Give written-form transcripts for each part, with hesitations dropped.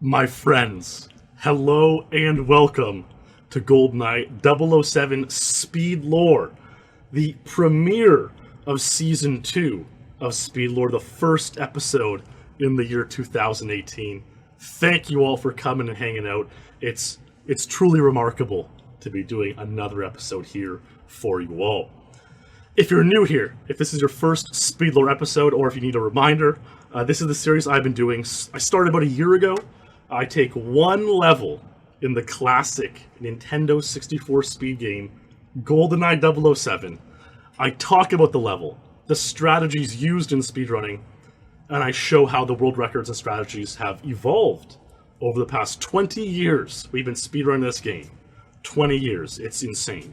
My friends, hello and welcome to GoldenEye 007 SpeedLore, the premiere of Season 2 of SpeedLore, the first episode in the year 2018. Thank you all for coming and hanging out. It's truly remarkable to be doing another episode here for you all. If you're new here, if this is your first SpeedLore episode, or if you need a reminder, this is the series I've been doing. I started about a year ago. I take one level in the classic Nintendo 64 speed game, GoldenEye 007. I talk about the level, the strategies used in speedrunning, and I show how the world records and strategies have evolved over the past 20 years. We've been speedrunning this game. 20 years. It's insane.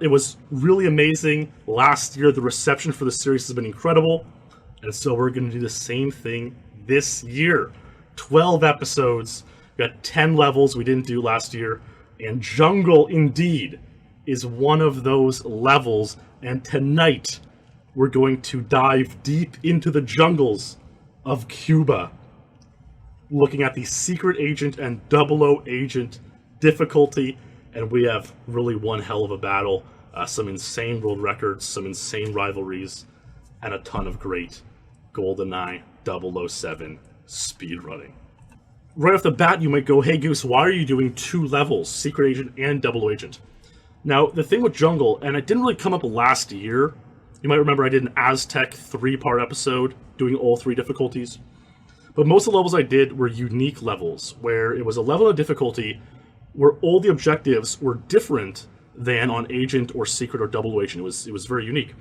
It was really amazing. Last year, the reception for the series has been incredible, and so we're going to do the same thing this year. 12 episodes, we got 10 levels we didn't do last year, and Jungle, indeed, is one of those levels, and tonight we're going to dive deep into the jungles of Cuba, looking at the Secret Agent and 00 Agent difficulty, and we have really one hell of a battle, some insane world records, some insane rivalries, and a ton of great GoldenEye 007 speedrunning. Right off the bat, you might go, hey Goose, why are you doing two levels, Secret Agent and 00 Agent? Now, the thing with Jungle, and it didn't really come up last year, you might remember I did an Aztec 3-part episode doing all three difficulties, but most of the levels I did were unique levels, where it was a level of difficulty where all the objectives were different than on Agent or Secret or 00 Agent. It was very unique.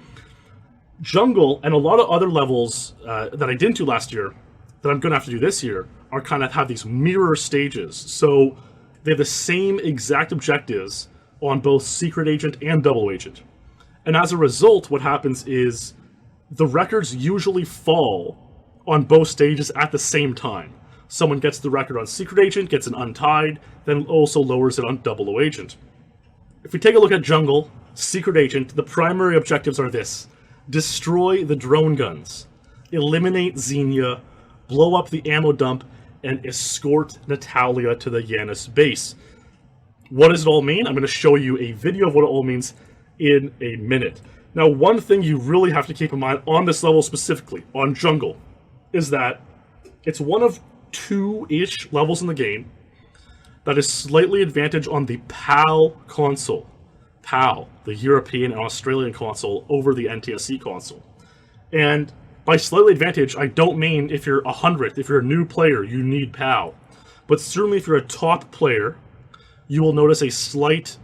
Jungle and a lot of other levels that I didn't do last year that I'm going to have to do this year are kind of have these mirror stages. So they have the same exact objectives on both Secret Agent and 00 Agent. And as a result, what happens is the records usually fall on both stages at the same time. Someone gets the record on Secret Agent, gets an Untied, then also lowers it on 00 Agent. If we take a look at Jungle, Secret Agent, the primary objectives are this: destroy the drone guns, eliminate Xenia, blow up the ammo dump, and escort Natalia to the Yanis base. What does it all mean? I'm going to show you a video of what it all means in a minute. Now, one thing you really have to keep in mind on this level specifically, on Jungle, is that it's one of two-ish levels in the game that is slightly advantage on the PAL console. PAL, the European and Australian console, over the NTSC console. And by slightly advantage, I don't mean if you're 100th, if you're a new player, you need PAL. But certainly if you're a top player, you will notice a slight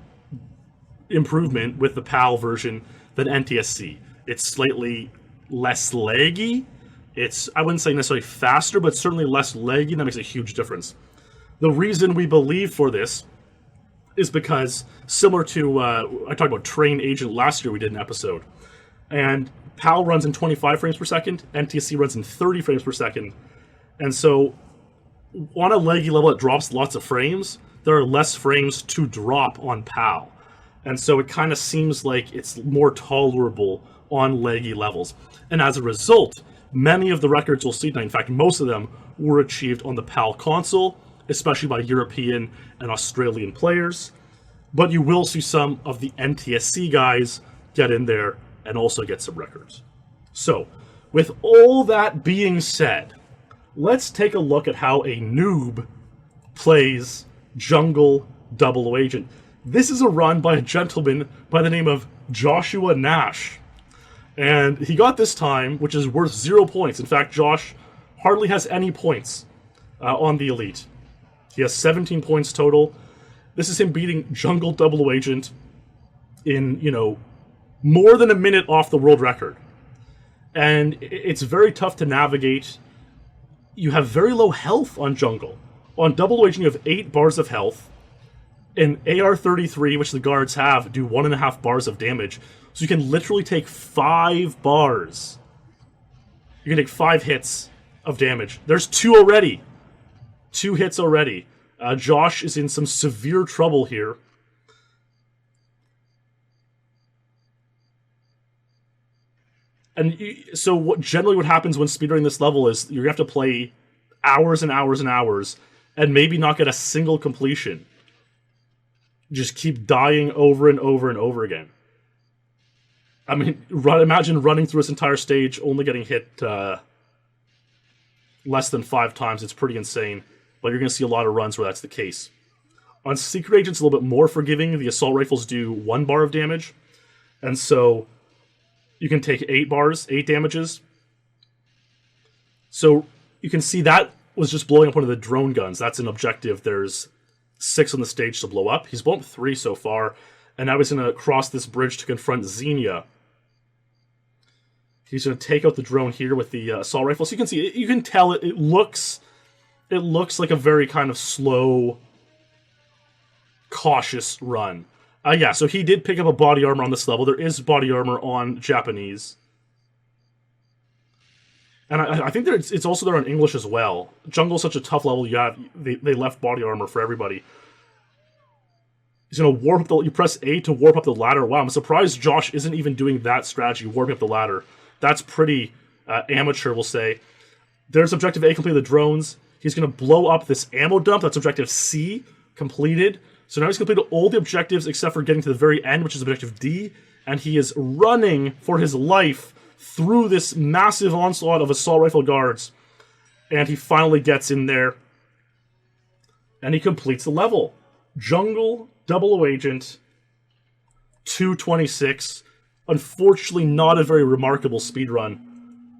improvement with the PAL version than NTSC. It's slightly less laggy. It's, I wouldn't say necessarily faster, but certainly less laggy, and that makes a huge difference. The reason we believe for this is because, similar to, I talked about Train Agent last year, we did an episode, and PAL runs in 25 frames per second, NTSC runs in 30 frames per second, and so on a laggy level that drops lots of frames, there are less frames to drop on PAL, and so it kind of seems like it's more tolerable on laggy levels, and as a result, many of the records you'll see tonight, in fact most of them, were achieved on the PAL console, especially by European and Australian players, but you will see some of the NTSC guys get in there and also get some records. So, with all that being said, let's take a look at how a noob plays Jungle 00 Agent. This is a run by a gentleman by the name of Joshua Nash. And he got this time, which is worth 0 points. In fact, Josh hardly has any points on the Elite. He has 17 points total. This is him beating Jungle 00 Agent in, more than a minute off the world record. And it's very tough to navigate. You have very low health on Jungle. On 00 Agent, you have 8 bars of health. In AR-33, which the guards have, do 1.5 bars of damage. So you can literally take 5 bars. You can take 5 hits of damage. There's 2 already. 2 hits already. Josh is in some severe trouble here. And so generally what happens when speedrunning this level is you have to play hours and hours and hours and maybe not get a single completion. Just keep dying over and over and over again. I mean, imagine running through this entire stage, only getting hit less than 5 times. It's pretty insane, but you're going to see a lot of runs where that's the case. On Secret Agents, a little bit more forgiving. The assault rifles do 1 bar of damage, and so you can take 8 bars, 8 damages. So you can see that was just blowing up one of the drone guns. That's an objective. There's 6 on the stage to blow up. He's blown up 3 so far, and now he's going to cross this bridge to confront Xenia. He's going to take out the drone here with the assault rifle. So you can see, you can tell it looks like a very kind of slow, cautious run. Yeah, so he did pick up a body armor on this level. There is body armor on Japanese. And I think it's also there on English as well. Jungle's such a tough level, they left body armor for everybody. He's going to warp up you press A to warp up the ladder. Wow, I'm surprised Josh isn't even doing that strategy, warping up the ladder. That's pretty amateur, we'll say. There's objective A, complete the drones. He's going to blow up this ammo dump. That's objective C, completed. So now he's completed all the objectives except for getting to the very end, which is objective D. And he is running for his life through this massive onslaught of assault rifle guards. And he finally gets in there. And he completes the level. Jungle, 00 Agent, 226. Unfortunately, not a very remarkable speedrun,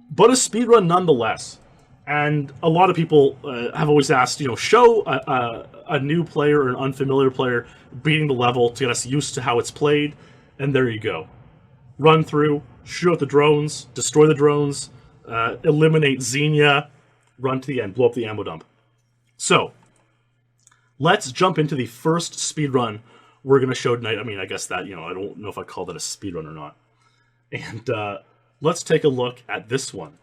but a speedrun nonetheless. And a lot of people have always asked, show a new player or an unfamiliar player beating the level to get us used to how it's played. And there you go. Run through, shoot out the drones, destroy the drones, eliminate Xenia, run to the end, blow up the ammo dump. So, let's jump into the first speedrun we're going to show tonight. I mean, I guess that, I don't know if I call that a speedrun or not. And let's take a look at this one.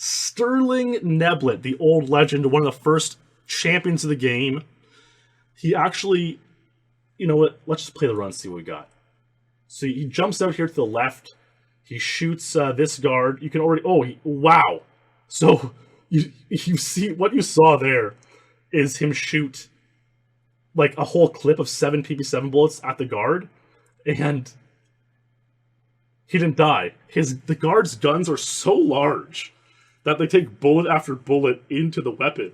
Sterling Neblett, the old legend, one of the first champions of the game. He actually, you know what, let's just play the run, see what we got. So he jumps out here to the left. He shoots this guard. You can already, wow. So you see, what you saw there is him shoot like a whole clip of 7 PP7 bullets at the guard, and he didn't die. The guard's guns are so large that they take bullet after bullet into the weapon,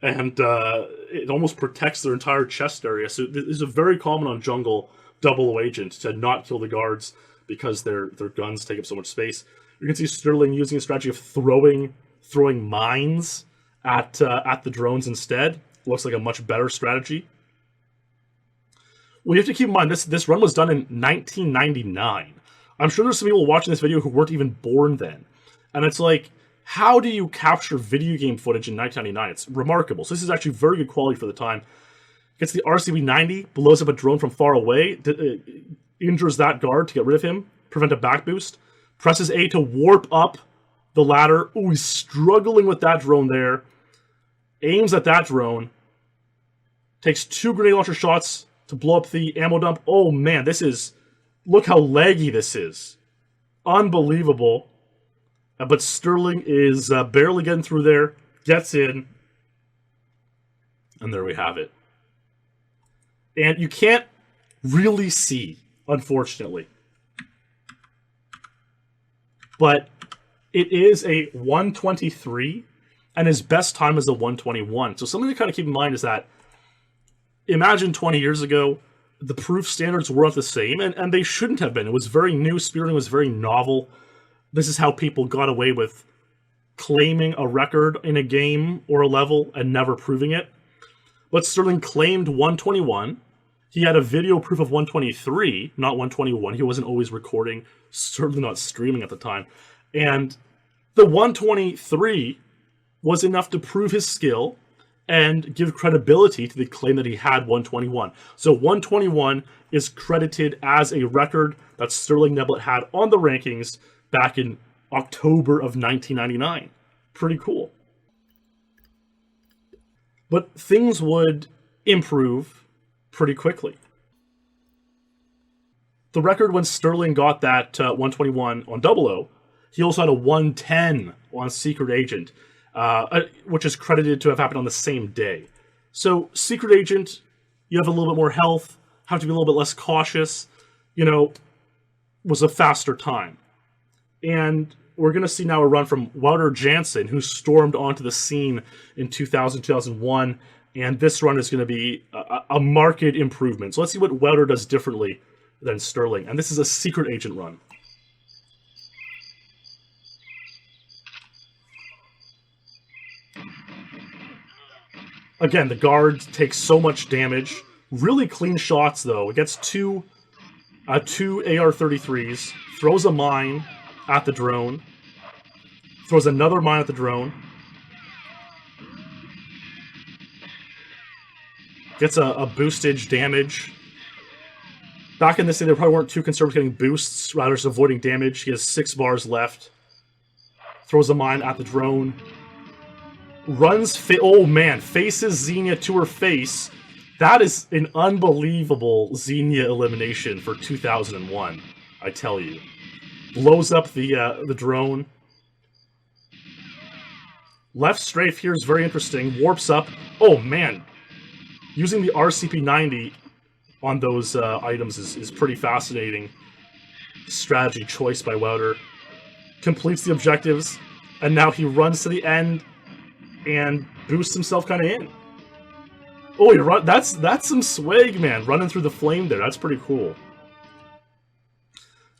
and it almost protects their entire chest area. So this is very common on Jungle 00 Agent to not kill the guards because their guns take up so much space. You can see Sterling using a strategy of throwing mines at the drones instead. Looks like a much better strategy. Well, you have to keep in mind, this run was done in 1999. I'm sure there's some people watching this video who weren't even born then. And it's like, how do you capture video game footage in 1999? It's remarkable. So this is actually very good quality for the time. Gets the RCB-90, blows up a drone from far away, injures that guard to get rid of him, prevent a back boost, presses A to warp up the ladder. Oh, he's struggling with that drone there. Aims at that drone. Takes 2 grenade launcher shots to blow up the ammo dump. Oh man, look how laggy this is. Unbelievable. But Sterling is barely getting through there, gets in, and there we have it. And you can't really see, unfortunately. But it is a 123, and his best time is a 121. So something to kind of keep in mind is that, imagine 20 years ago, the proof standards weren't the same, and they shouldn't have been. It was very new, speedrunning was very novel. This is how people got away with claiming a record in a game or a level and never proving it. But Sterling claimed 121. He had a video proof of 123, not 121. He wasn't always recording, certainly not streaming at the time. And the 123 was enough to prove his skill and give credibility to the claim that he had 121. So 121 is credited as a record that Sterling Neblett had on the rankings back in October of 1999. Pretty cool. But things would improve pretty quickly. The record when Sterling got that 121 on 00, he also had a 110 on Secret Agent, which is credited to have happened on the same day. So, Secret Agent, you have a little bit more health, have to be a little bit less cautious, was a faster time. And we're going to see now a run from Wouter Jansen, who stormed onto the scene in 2000, 2001, and this run is going to be a marked improvement. So let's see what Wouter does differently than Sterling. And this is a Secret Agent run. Again, the guard takes so much damage. Really clean shots, though. It gets two AR-33s, throws a mine at the drone, throws another mine at the drone, gets a boostage damage. Back in this day, they probably weren't too concerned with getting boosts, rather just avoiding damage. He has 6 bars left. Throws a mine at the drone. Oh man, faces Xenia to her face. That is an unbelievable Xenia elimination for 2001, I tell you. Blows up the drone. Left strafe here is very interesting. Warps up. Oh man, using the RCP-90 on those items is pretty fascinating. Strategy choice by Wouter. Completes the objectives, and now he runs to the end and boosts himself kind of in. Oh, that's some swag, man. Running through the flame there. That's pretty cool.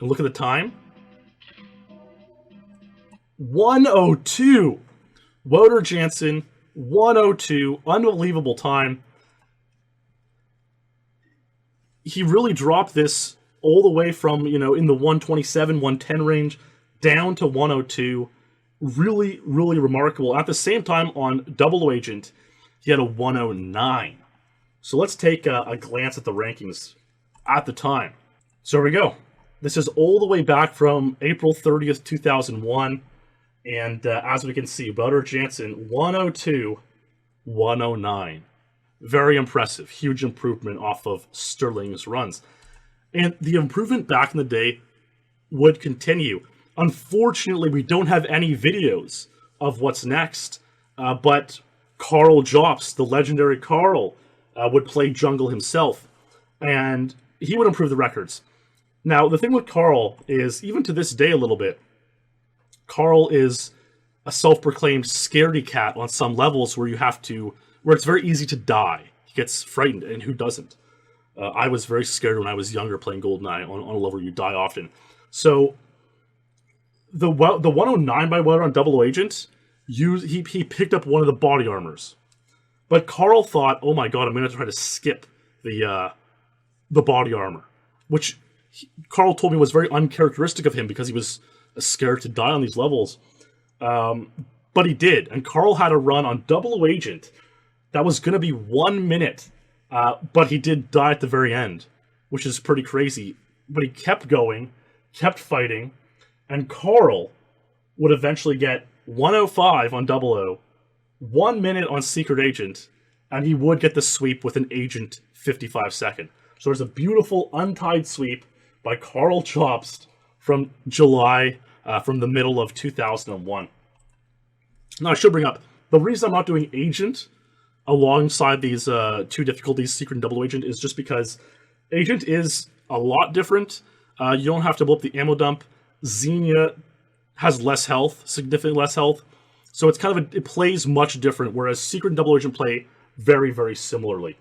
And look at the time. 1:02. Wouter Jansen, 1:02. Unbelievable time. He really dropped this all the way from, in the 127, 110 range down to 1:02. Really, really remarkable. At the same time, on Double Agent, he had a 1:09. So let's take a glance at the rankings at the time. So here we go. This is all the way back from April 30th, 2001. And as we can see, Wouter Jansen, 1:02, 1:09. Very impressive. Huge improvement off of Sterling's runs. And the improvement back in the day would continue. Unfortunately, we don't have any videos of what's next, but Carl Jops, the legendary Carl, would play jungle himself, and he would improve the records. Now, the thing with Carl is, even to this day a little bit, Carl is a self-proclaimed scaredy cat on some levels where it's very easy to die. He gets frightened, and who doesn't? I was very scared when I was younger playing GoldenEye on a level where you die often. So, the 1:09 by Wouter on Double Agent, he picked up one of the body armors. But Carl thought, oh my god, I'm going to try to skip the body armor. Which Carl told me was very uncharacteristic of him because he was scared to die on these levels. But he did. And Carl had a run on Double Agent that was going to be 1 minute. But he did die at the very end, which is pretty crazy. But he kept going, kept fighting. And Carl would eventually get 1:05 on 00, 1 minute on Secret Agent, and he would get the sweep with an Agent 55 second. So there's a beautiful untied sweep by Carl Jops from from the middle of 2001. Now I should bring up, the reason I'm not doing Agent alongside these two difficulties, Secret and Double Agent, is just because Agent is a lot different. You don't have to blow up the ammo dump. Xenia has less health, significantly less health. So it's it plays much different, whereas Secret and Double Agent play very, very similarly.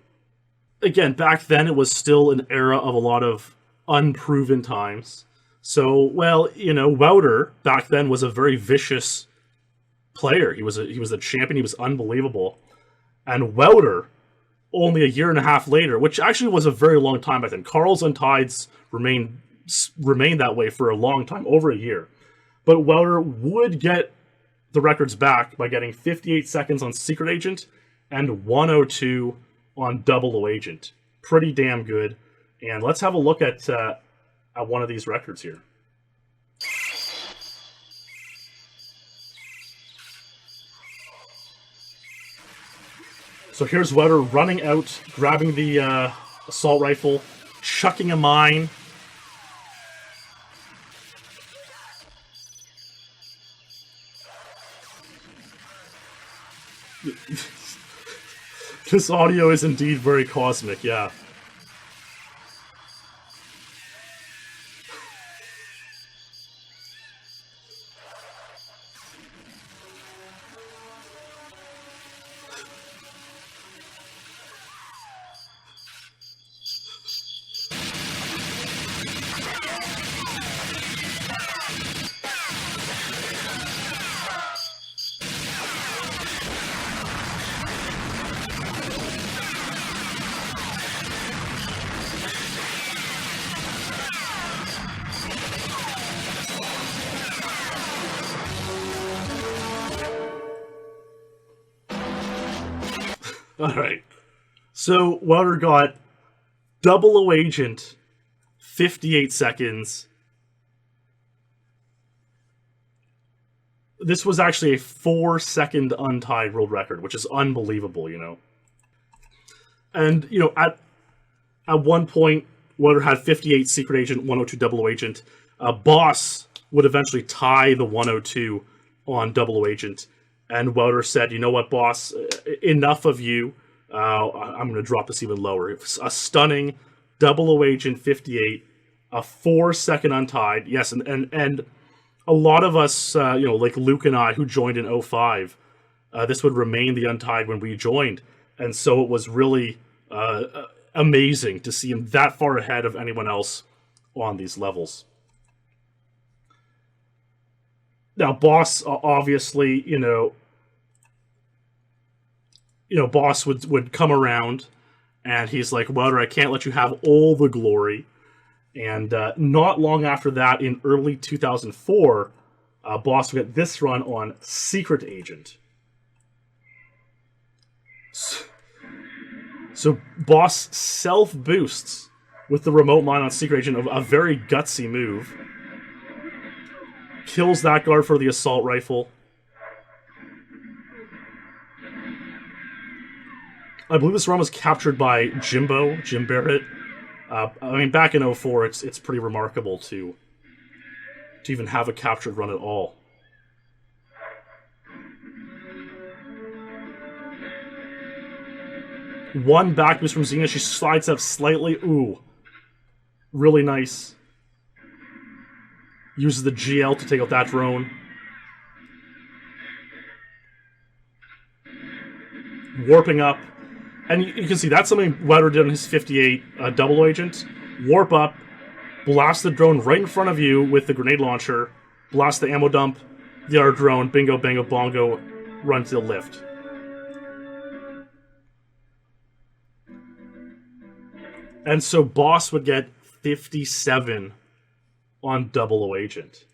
Again, back then it was still an era of a lot of unproven times. So, Wouter back then was a very vicious player. He was a champion, he was unbelievable. And Wouter, only a year and a half later, which actually was a very long time back then. Carl's Untieds remained that way for a long time, over a year. But Wouter would get the records back by getting 58 seconds on Secret Agent and 1:02 on Double Agent. Pretty damn good. And let's have a look at one of these records here. So here's Wouter running out, grabbing the assault rifle, chucking a mine. This audio is indeed very cosmic, yeah. Alright. So, Wouter got 00 Agent, 58 seconds. This was actually a 4-second Untied world record, which is unbelievable, you know. And, you know, at one point, Wouter had 58 Secret Agent, 102 00 Agent. Boss would eventually tie the 102 on 00 Agent. And Wouter said, you know what, Boss, enough of you. I'm going to drop this even lower. A stunning 00 Agent 58, a 4-second Untied. Yes, and a lot of us, you know, like Luke and I, who joined in 05, this would remain the Untied when we joined. And so it was really amazing to see him that far ahead of anyone else on these levels. Now, Boss, obviously, you know, Boss would come around, and he's like, Wouter, I can't let you have all the glory. And not long after that, in early 2004, Boss would get this run on Secret Agent. So Boss self-boosts with the remote mine on Secret Agent, a very gutsy move. Kills that guard for the assault rifle. I believe this run was captured by Jim Barrett. I mean, back in 04, it's pretty remarkable to even have a captured run at all. One back boost from Xenia. She slides up slightly. Ooh. Really nice. Uses the GL to take out that drone. Warping up. And you can see that's something Wouter did on his 58 00 Agent. Warp up. Blast the drone right in front of you with the grenade launcher. Blast the ammo dump. The other drone. Bingo, bango, bongo. Run to the lift. And so Boss would get 57 on 00 Agent.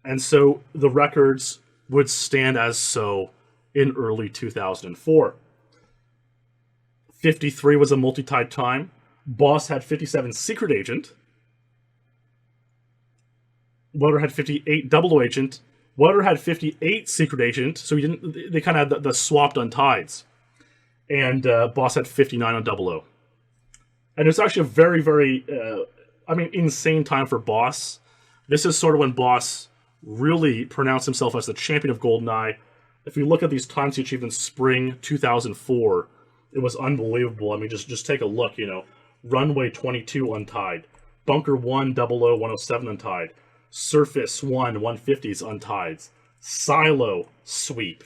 And so the records would stand as so in early 2004. 53 was a multi-tied time. Boss had 57 Secret Agent. Wouter had 58 00 Agent. Wouter had 58 Secret Agent, so they kind of had the swapped Untieds. And Boss had 59 on 00. And it's actually a very, very, insane time for Boss. This is sort of when Boss really pronounced himself as the champion of GoldenEye. If you look at these times he achieved in spring 2004, it was unbelievable. I mean, just take a look, you know. Runway 22 Untied. Bunker 1 00 107 Untied. Surface 1 150s Untied. Silo Sweep.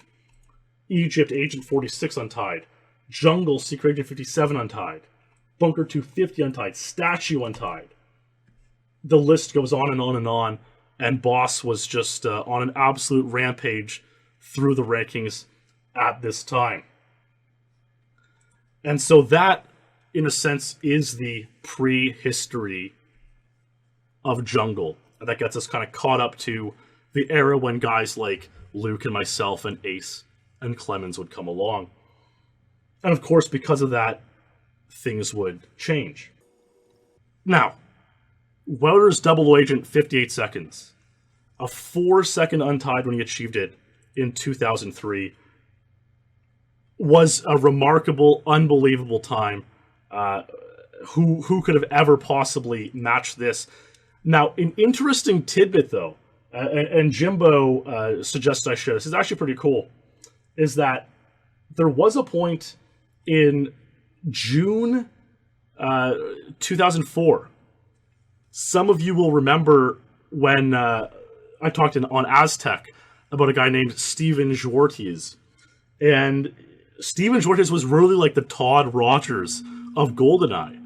Egypt Agent 46 Untied. Jungle Secret Agent 57 Untied. Bunker 250 Untied. Statue Untied. The list goes on and on and on. And Boss was just on an absolute rampage through the rankings at this time. And so that, in a sense, is the prehistory of Jungle. And that gets us kind of caught up to the era when guys like Luke and myself and Ace and Clemens would come along. And of course, because of that, things would change. Now, Wouter's 00 Agent 58 seconds. A 4-second Untied when he achieved it in 2003. Was a remarkable, unbelievable time. Who could have ever possibly matched this? Now, an interesting tidbit, though, and Jimbo suggests I share this. It's actually pretty cool. is that there was a point in June 2004. Some of you will remember when I talked on Aztec about a guy named Steven Jortes. And Steven Jortes was really like the Todd Rogers of GoldenEye.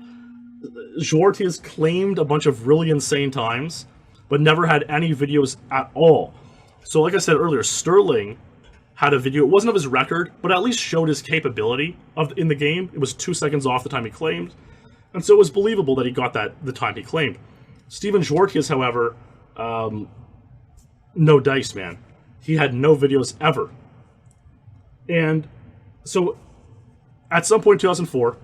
Jortes claimed a bunch of really insane times, but never had any videos at all. So like I said earlier, Sterling had a video. It wasn't of his record, but at least showed his capability in the game. It was 2 seconds off the time he claimed. And so it was believable that he got the time he claimed. Steven Jortes, however, no dice, man. He had no videos ever. And so at some point in 2004,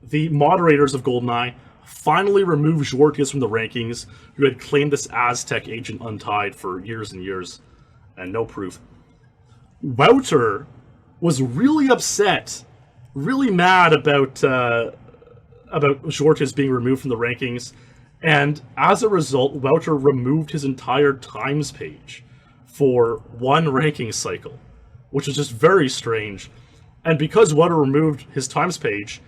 the moderators of GoldenEye finally removed Jortes from the rankings, who had claimed this Aztec agent Untied for years and years, and no proof. Wouter was really upset, really mad about Jortes being removed from the rankings, and as a result, Wouter removed his entire times page for one ranking cycle, which is just very strange. And because Wouter removed his times page,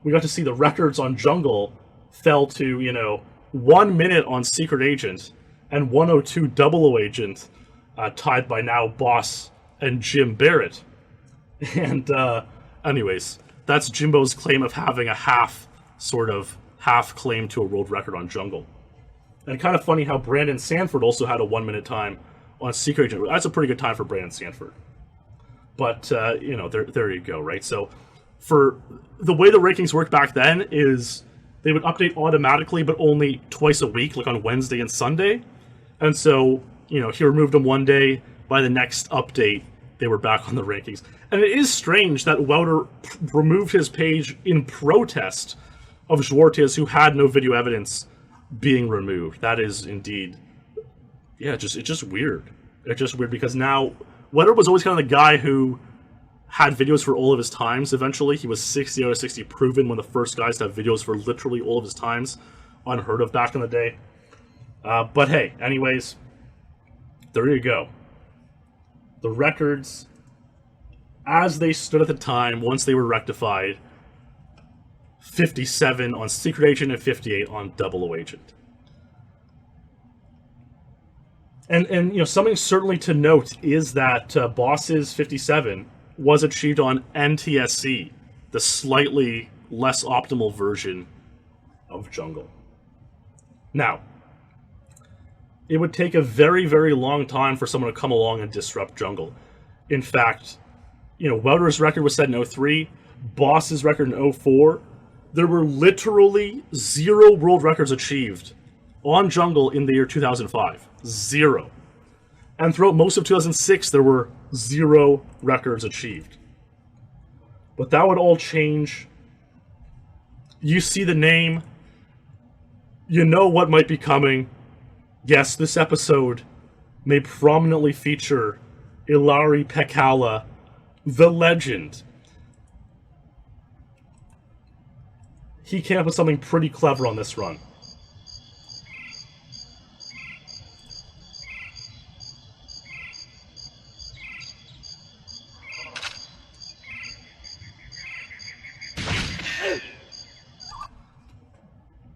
we got to see the records on Jungle fell to, 1 minute on Secret Agent and 102 Double O Agent, tied by now Boss and Jim Barrett. And anyways, that's Jimbo's claim of having a half claim to a world record on Jungle. And kind of funny how Brandon Sanford also had a 1 minute time on Secret Agent. That's a pretty good time for Brandon Sanford. But, there you go, right? So, for the way the rankings worked back then is they would update automatically, but only twice a week, like on Wednesday and Sunday. And so, he removed them one day. By the next update, they were back on the rankings. And it is strange that Wouter removed his page in protest of Jortes, who had no video evidence being removed. That is indeed, it's just weird. It's just weird because now Wouter was always kind of the guy who had videos for all of his times. Eventually, he was 60 out of 60 proven, one of the first guys to have videos for literally all of his times. Unheard of back in the day. But hey, anyways, there you go. The records, as they stood at the time, once they were rectified, 57 on Secret Agent and 58 on Double O Agent. And something certainly to note is that Boss's 57 was achieved on NTSC, the slightly less optimal version of Jungle. Now, it would take a very, very long time for someone to come along and disrupt Jungle. In fact, Wouter's record was set in 03, Boss's record in 04. There were literally 0 world records achieved on Jungle in the year 2005. 0. And throughout most of 2006, there were 0 records achieved. But that would all change. You see the name. You know what might be coming. Yes, this episode may prominently feature Ilari Pekkala, the legend. He came up with something pretty clever on this run.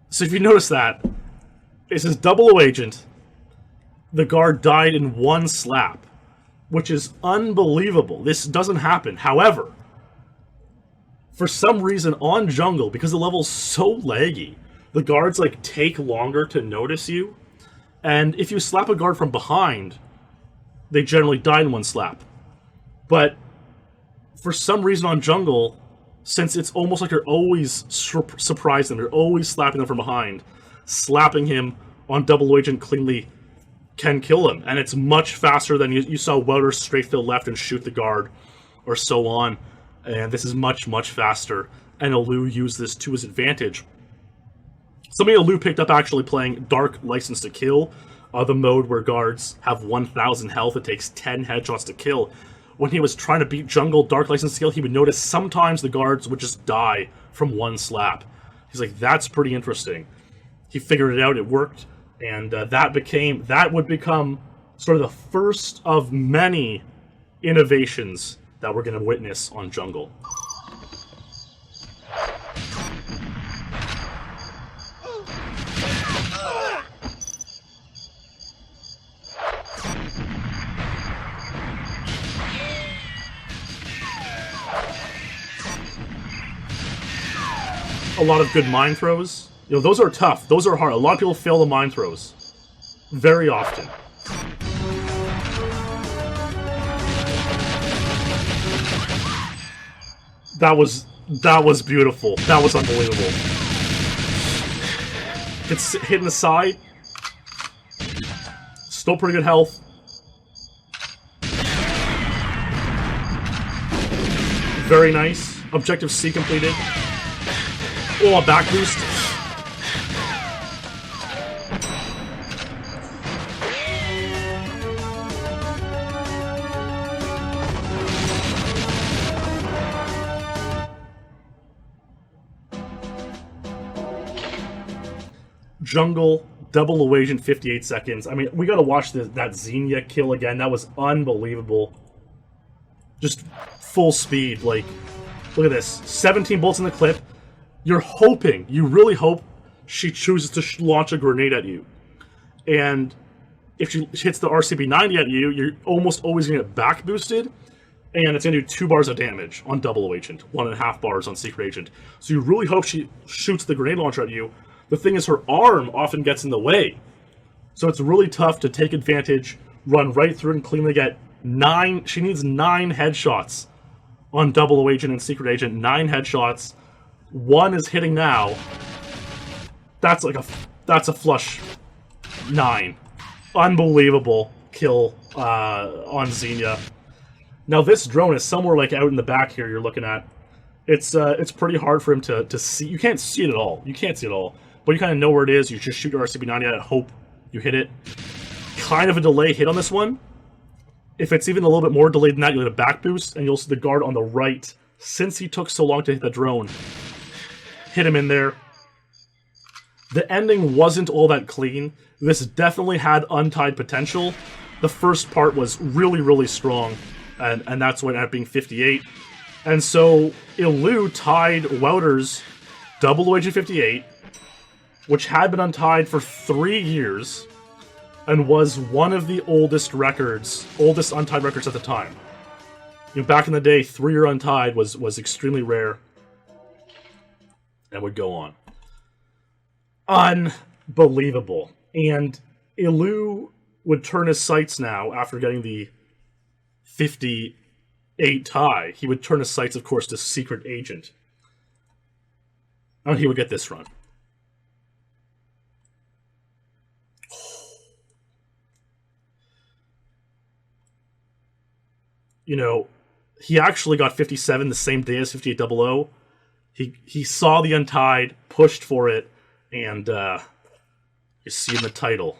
So if you notice that, it says Double O Agent. The guard died in 1 slap, which is unbelievable. This doesn't happen. However, for some reason on Jungle, because the level's so laggy, the guards take longer to notice you. And if you slap a guard from behind, they generally die in 1 slap. But for some reason on Jungle, since it's almost like you're always surprising them, you're always slapping them from behind, slapping him on Double O Agent cleanly can kill him. And it's much faster than you saw Wouter strafe to the left and shoot the guard, or so on. And this is much, much faster. And Alu used this to his advantage. Something Alu picked up actually playing Dark License to Kill, the mode where guards have 1,000 health. It takes 10 headshots to kill. When he was trying to beat Jungle Dark License to Kill, he would notice sometimes the guards would just die from 1 slap. He's like, that's pretty interesting. He figured it out, it worked, and that would become sort of the first of many innovations that we're going to witness on Jungle. A lot of good mine throws. You know, those are tough. Those are hard. A lot of people fail the mine throws. Very often. That was beautiful. That was unbelievable. Gets hit in the side. Still pretty good health. Very nice. Objective C completed. Oh, a back boost. Jungle, double evasion, 58 seconds. I mean, we gotta watch that Xenia kill again. That was unbelievable. Just full speed. Like, look at this. 17 bolts in the clip. You're hoping, you really hope she chooses to launch a grenade at you. And if she hits the RCB-90 at you, you're almost always going to get back boosted. And it's going to do 2 bars of damage on double agent, 1.5 bars on secret agent. So you really hope she shoots the grenade launcher at you. The thing is, her arm often gets in the way. So it's really tough to take advantage, run right through and cleanly get 9. She needs 9 headshots on double agent and secret agent. 9 headshots. 1 is hitting now. That's a flush 9. Unbelievable kill on Xenia. Now this drone is somewhere like out in the back here. You're looking at. It's pretty hard for him to see. You can't see it at all. You can't see it at all. But you kind of know where it is. You just shoot your RCB-90 at it. Hope you hit it. Kind of a delay hit on this one. If it's even a little bit more delayed than that, you'll get a back boost, and you'll see the guard on the right. Since he took so long to hit the drone, hit him in there. The ending wasn't all that clean. This definitely had untied potential. The first part was really, really strong, and that's what ended up being 58. And so Illu tied Wouter's double agent 58, which had been untied for 3 years, and was one of the oldest untied records at the time. You know, back in the day, 3-year untied was extremely rare. And would go on. Unbelievable. And Illu would turn his sights now after getting the 58 tie. He would turn his sights, of course, to secret agent. And he would get this run. You know, he actually got 57 the same day as 5800. He saw the Untied, pushed for it, and you see in the title.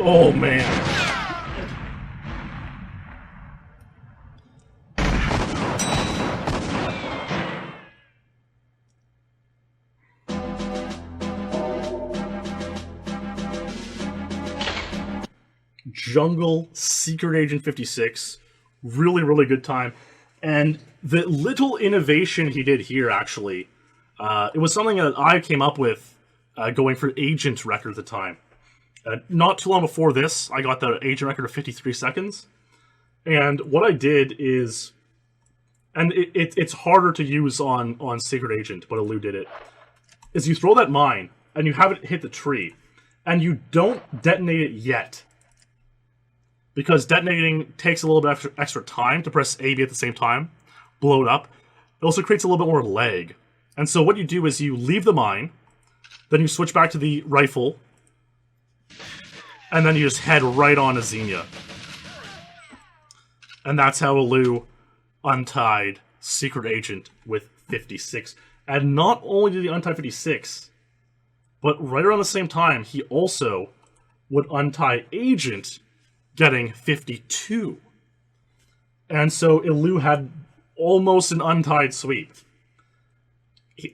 Oh, man. Jungle, Secret Agent 56. Really, really good time. And the little innovation he did here, actually, it was something that I came up with going for agent record at the time. Not too long before this, I got the agent record of 53 seconds. And what I did is, and it's harder to use on Secret Agent, but Illu did it. is you throw that mine, and you have it hit the tree, and you don't detonate it yet. Because detonating takes a little bit extra time to press A, B at the same time, blow it up. It also creates a little bit more lag. And so what you do is you leave the mine, then you switch back to the rifle, and then you just head right on to Xenia. And that's how Illu untied Secret Agent with 56. And not only did he untie 56, but right around the same time, he also would untie Agent, getting 52. And so Illu had almost an untied sweep.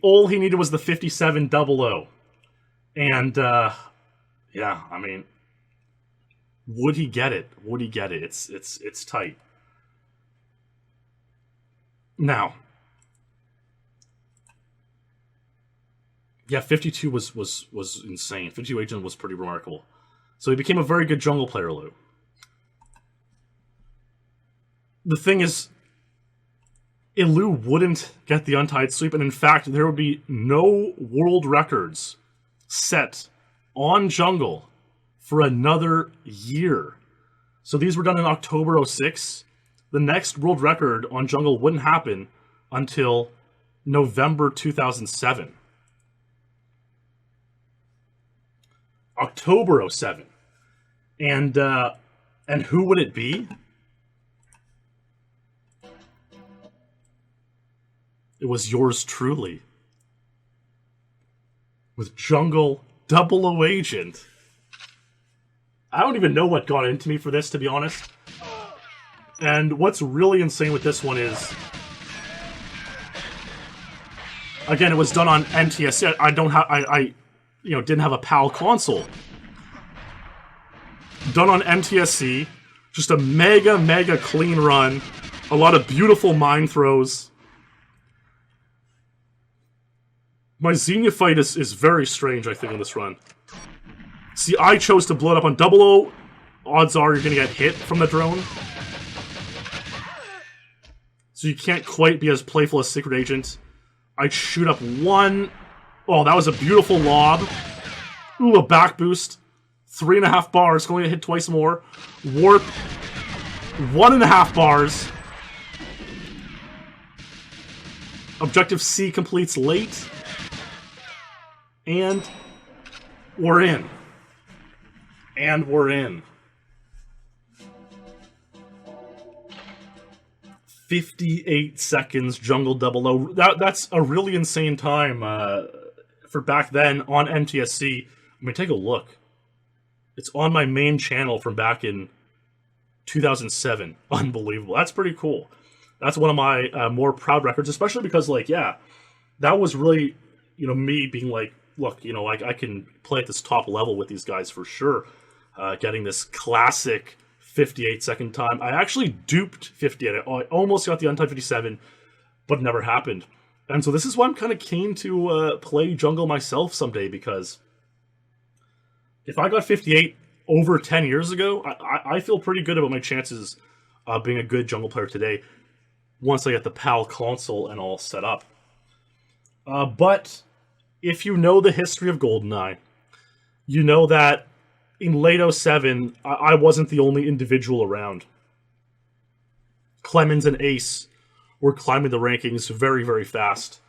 All he needed was the 57-00. And, yeah, I mean, would he get it? Would he get it? It's tight. Now, yeah, 52 was insane. 52 Agent was pretty remarkable. So he became a very good jungle player, Illu. The thing is, Illu wouldn't get the untied sweep, and in fact, there would be no world records set on jungle for another year. So these were done in October 06. The next world record on jungle wouldn't happen until November 2007. October 07. And who would it be? It was yours truly. With Jungle 00 Agent. I don't even know what got into me for this, to be honest. And what's really insane with this one is, again, it was done on NTSC. I didn't have a PAL console. Done on NTSC, just a mega clean run. A lot of beautiful mine throws. My Xenia fight is very strange, I think, in this run. See, I chose to blow it up on 00. Odds are you're going to get hit from the drone. So you can't quite be as playful as Secret Agent. I'd shoot up one. Oh, that was a beautiful lob. Ooh, a back boost. 3.5 bars. Going to hit twice more. Warp. 1.5 bars. Objective C completes late. And we're in. And we're in. 58 seconds, Jungle 00. That's a really insane time for back then on NTSC. I mean, take a look. It's on my main channel from back in 2007. Unbelievable. That's pretty cool. That's one of my more proud records, especially because, like, yeah, that was really, me being like, look, I can play at this top level with these guys for sure. Getting this classic 58-second time. I actually duped 58. I almost got the Untied 57, but it never happened. And so this is why I'm kind of keen to play jungle myself someday, because if I got 58 over 10 years ago, I feel pretty good about my chances of being a good jungle player today once I get the PAL console and all set up. But if you know the history of GoldenEye, you know that in late 07, I wasn't the only individual around. Clemens and Ace were climbing the rankings very, very fast.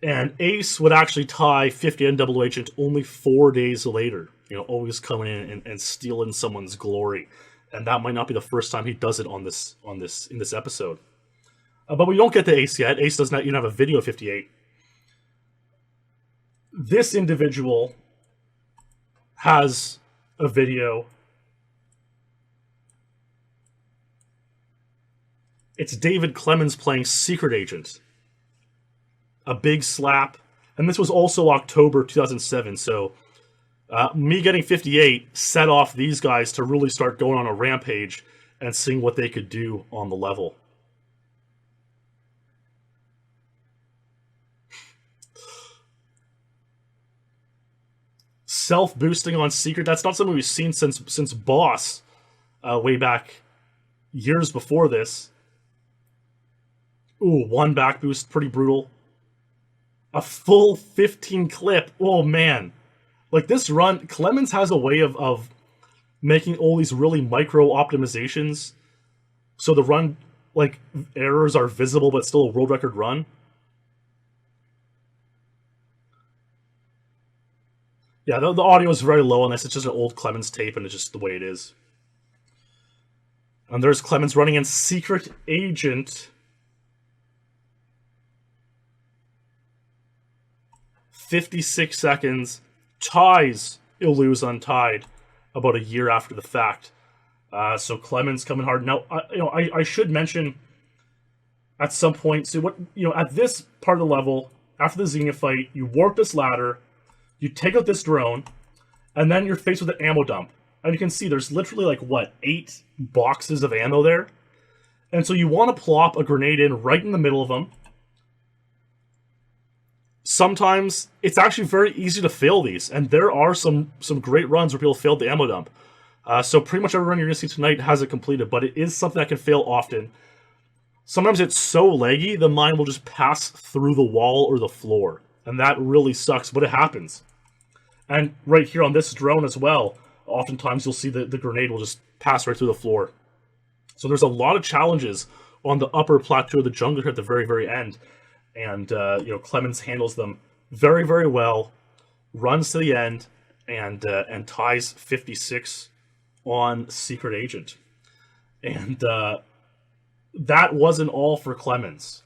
And Ace would actually tie 50 and Double Agent only 4 days later. Always coming in and stealing someone's glory. And that might not be the first time he does it in this episode. But we don't get to Ace yet. Ace does not even have a video of 58. This individual has a video. It's David Clemens playing Secret Agent. A big slap. And this was also October 2007, so me getting 58 set off these guys to really start going on a rampage and seeing what they could do on the level. Self-boosting on Secret, that's not something we've seen since Boss, way back years before this. Ooh, one back boost, pretty brutal. A full 15 clip. Oh, man. Like, this run, Clemens has a way of making all these really micro optimizations so the run, like, errors are visible but still a world record run. Yeah, the audio is very low on this. It's just an old Clemens tape, and it's just the way it is. And there's Clemens running in Secret Agent. 56 seconds. Ties Ilu's Untied about a year after the fact. So Clemens coming hard. Now, I should mention at some point, so what, at this part of the level, after the Xenia fight, you warp this ladder, you take out this drone, and then you're faced with an ammo dump. And you can see there's literally, like, 8 boxes of ammo there? And so you want to plop a grenade in right in the middle of them. Sometimes it's actually very easy to fail these, and there are some great runs where people failed the ammo dump. So pretty much every run you're going to see tonight has it completed, but it is something that can fail often. Sometimes it's so laggy, the mine will just pass through the wall or the floor, and that really sucks, but it happens. And right here on this drone as well, oftentimes you'll see the grenade will just pass right through the floor. So there's a lot of challenges on the upper plateau of the jungle here at the very, very end. And, Clemens handles them very, very well, runs to the end, and ties 56 on Secret Agent. And that wasn't all for Clemens.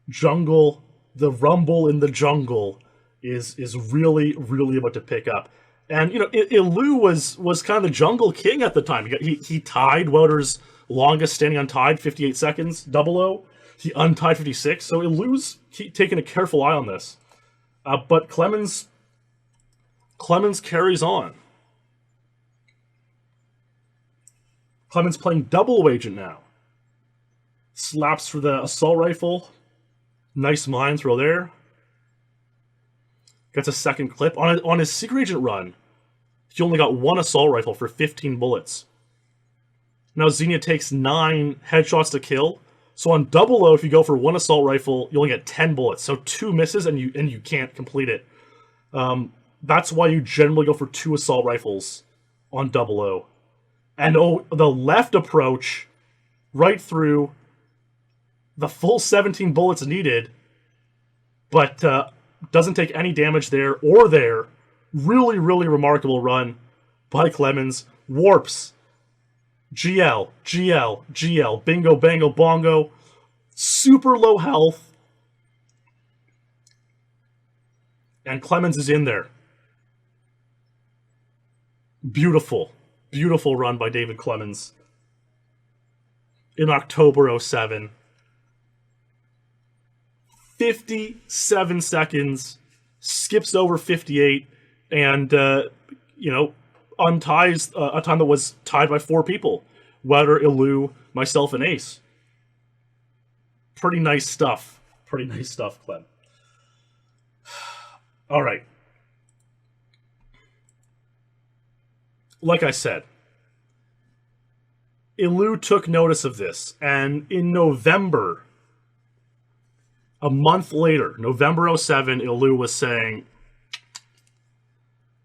The rumble in the jungle is really, really about to pick up. And, Ilu was kind of the jungle king at the time. He tied Wouter's longest standing untied, 58 seconds, 00. He untied 56, so Ilu's taking a careful eye on this. But Clemens carries on. Clemens playing double agent now. Slaps for the assault rifle. Nice mine throw there. Gets a second clip. On his secret agent run, he only got 1 assault rifle for 15 bullets. Now Xenia takes 9 headshots to kill. So on 00, if you go for 1 assault rifle, you only get 10 bullets. So 2 misses and you can't complete it. That's why you generally go for 2 assault rifles on 00. And the left approach, right through, the full 17 bullets needed, but doesn't take any damage there or there. Really, really remarkable run by Clemens. Warps. GL, GL, GL, bingo, bango, bongo. Super low health. And Clemens is in there. Beautiful, beautiful run by David Clemens. In October 07. 57 seconds. Skips over 58. And, unties a time that was tied by 4 people. Wouter, Ilu, myself, and Ace. Pretty nice stuff. Pretty nice stuff, Clem. Alright. Like I said, Ilu took notice of this, and in November, a month later, November 07, Ilu was saying,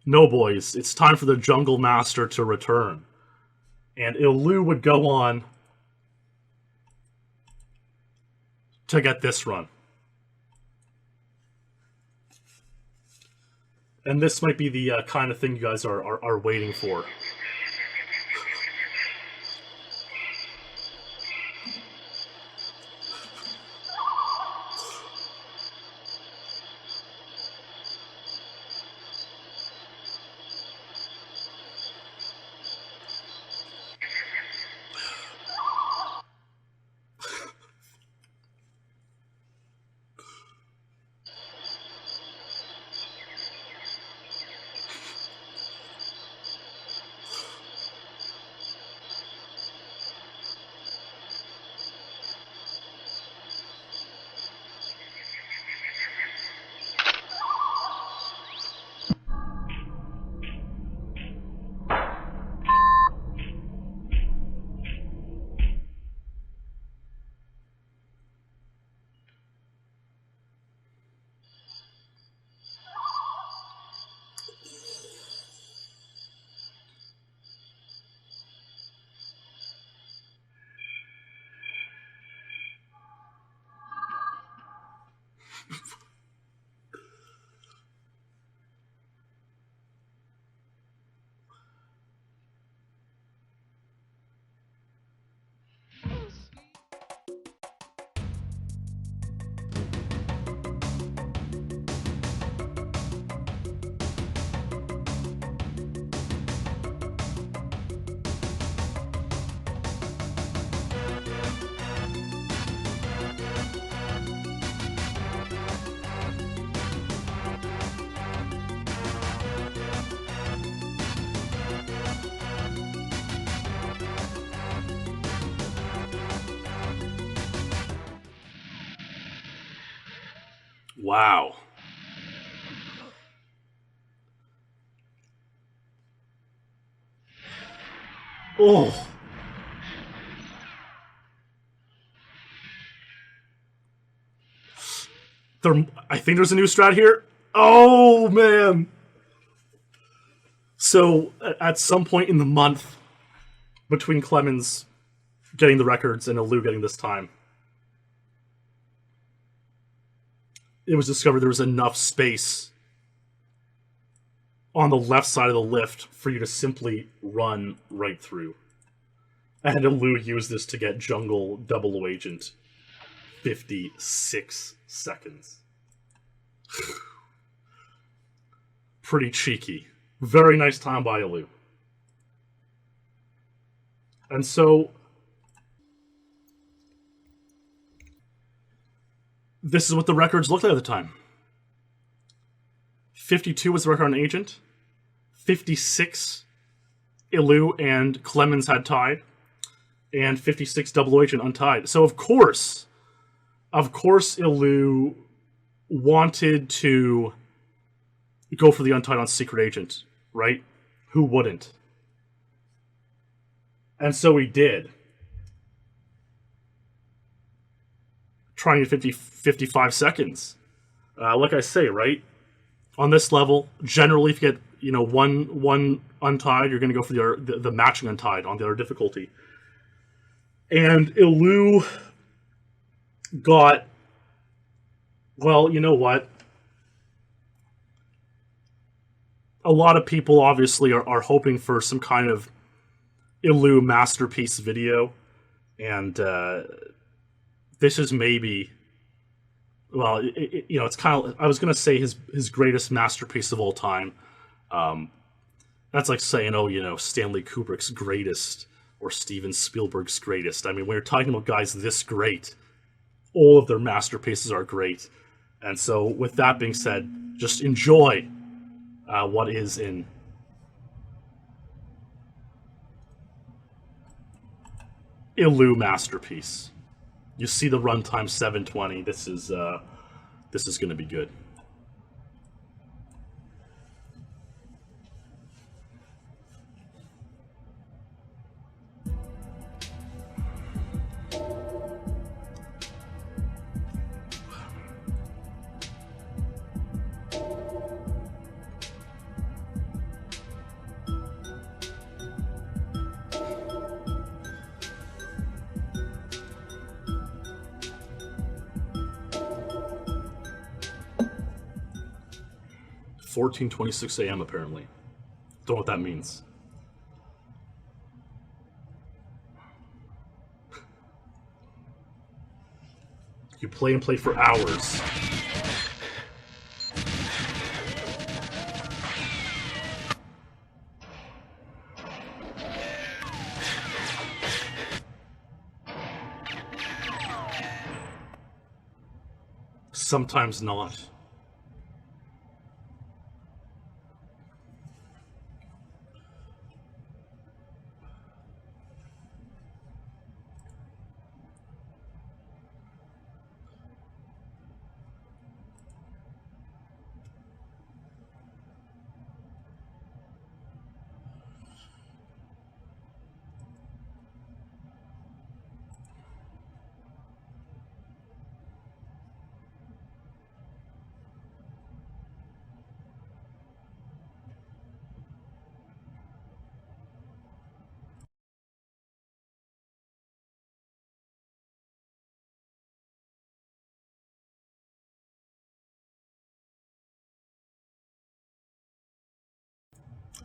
"No, boys, it's time for the Jungle Master to return." And Ilu would go on to get this run. And this might be the kind of thing you guys are waiting for. Wow. Oh. I think there's a new strat here. Oh, man. So, at some point in the month, between Clemens getting the records and Ilou getting this time, it was discovered there was enough space on the left side of the lift for you to simply run right through. And Ilou used this to get jungle double agent 56 seconds. Pretty cheeky. Very nice time by Ilou. And so, this is what the records looked like at the time. 52 was the record on Agent. 56, Ilou and Clemens had tied. And 56, Double Agent untied. So, of course, Ilou wanted to go for the untied on Secret Agent, right? Who wouldn't? And so he did. Trying at 55 seconds. Like I say, right? On this level, generally, if you get one untied, you're going to go for the matching untied on the other difficulty. And Ilou got, well, you know what? A lot of people obviously are hoping for some kind of Ilou masterpiece video, and this is maybe, well, it's kind of, I was going to say his greatest masterpiece of all time. That's like saying, Stanley Kubrick's greatest or Steven Spielberg's greatest. I mean, when you're talking about guys this great, all of their masterpieces are great. And so, with that being said, just enjoy what is in Ilou masterpiece. You see the runtime 720. This is going to be good. $14:26 a.m. apparently. Don't know what that means. You play and play for hours. Sometimes not.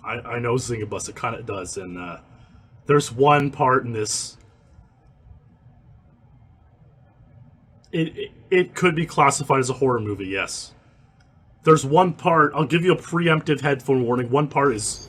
I know Zingabus, it kind of does, and there's one part in this. It could be classified as a horror movie, yes. There's one part, I'll give you a preemptive headphone warning, one part is...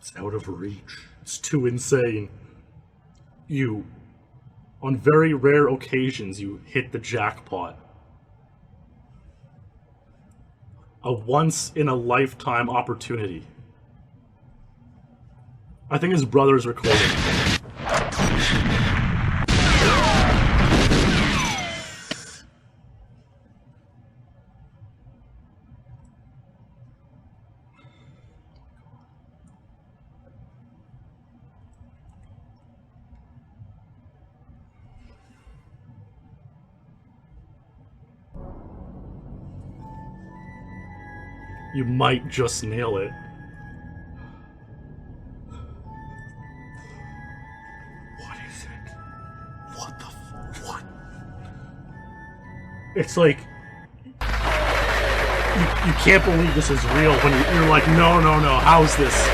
It's out of reach. It's too insane. You, on very rare occasions, you hit the jackpot. A once-in-a-lifetime opportunity. I think his brother's recording. You might just nail it. What is it? What the what? It's like you can't believe this is real when you're like, no, how's this?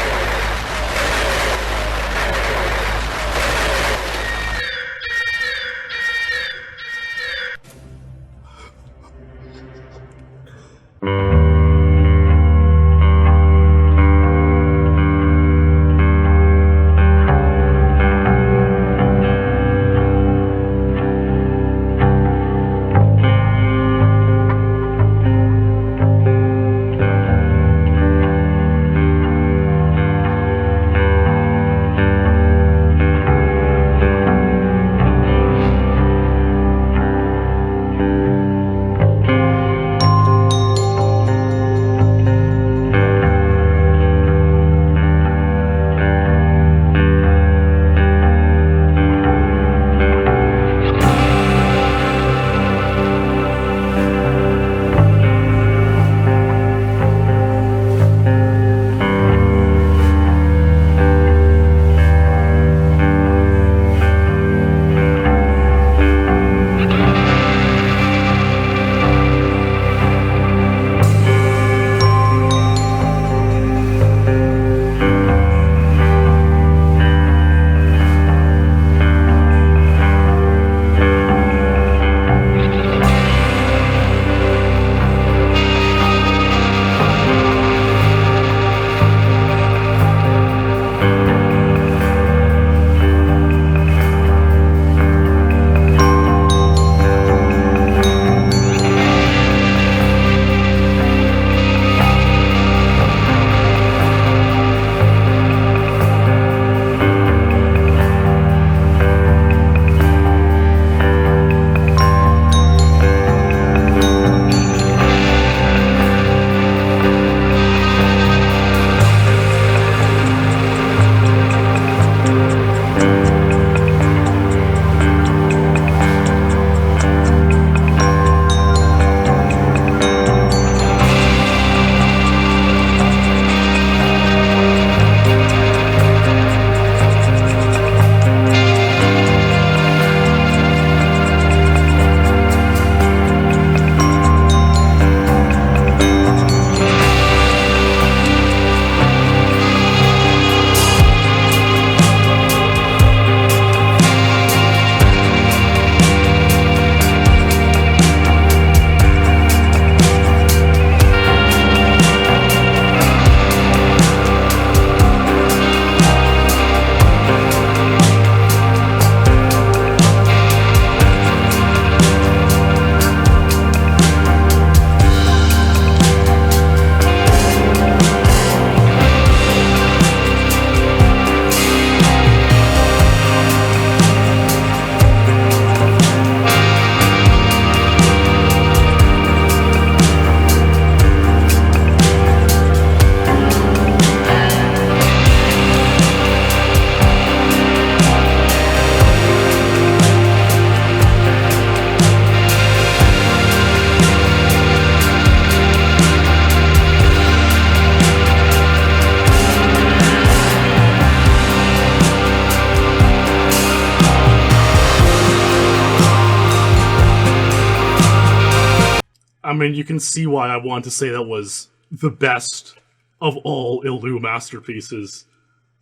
I mean, you can see why I want to say that was the best of all Ilu masterpieces.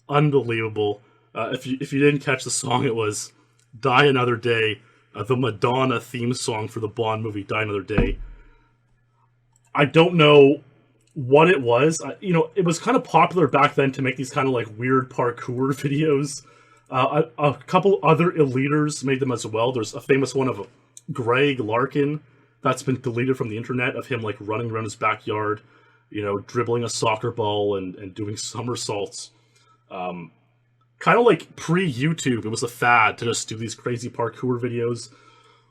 Unbelievable. If you didn't catch the song, it was Die Another Day, the Madonna theme song for the Bond movie Die Another Day. I don't know what it was. It was kind of popular back then to make these kind of like weird parkour videos. A couple other eliters made them as well. There's a famous one of Greg Larkin that's been deleted from the internet of him like running around his backyard, dribbling a soccer ball and doing somersaults. Kind of like pre-YouTube, it was a fad to just do these crazy parkour videos.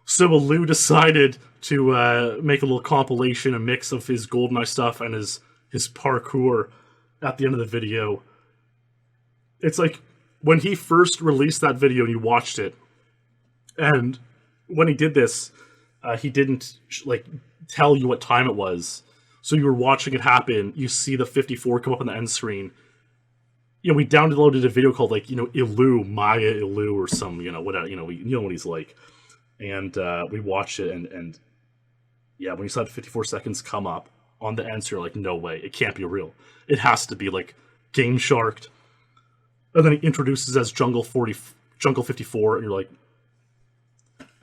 So Lou decided to make a little compilation, a mix of his GoldenEye stuff and his parkour at the end of the video. It's like when he first released that video and you watched it, and when he did this, he didn't like tell you what time it was. So you were watching it happen, you see the 54 come up on the end screen. We downloaded a video called like, Maya Ilu or some, whatever, you know what he's like. And we watched it, and yeah, when you saw the 54 seconds come up on the answer, you're like, no way, it can't be real. It has to be like Game Sharked. And then he introduces as Jungle 54, and you're like,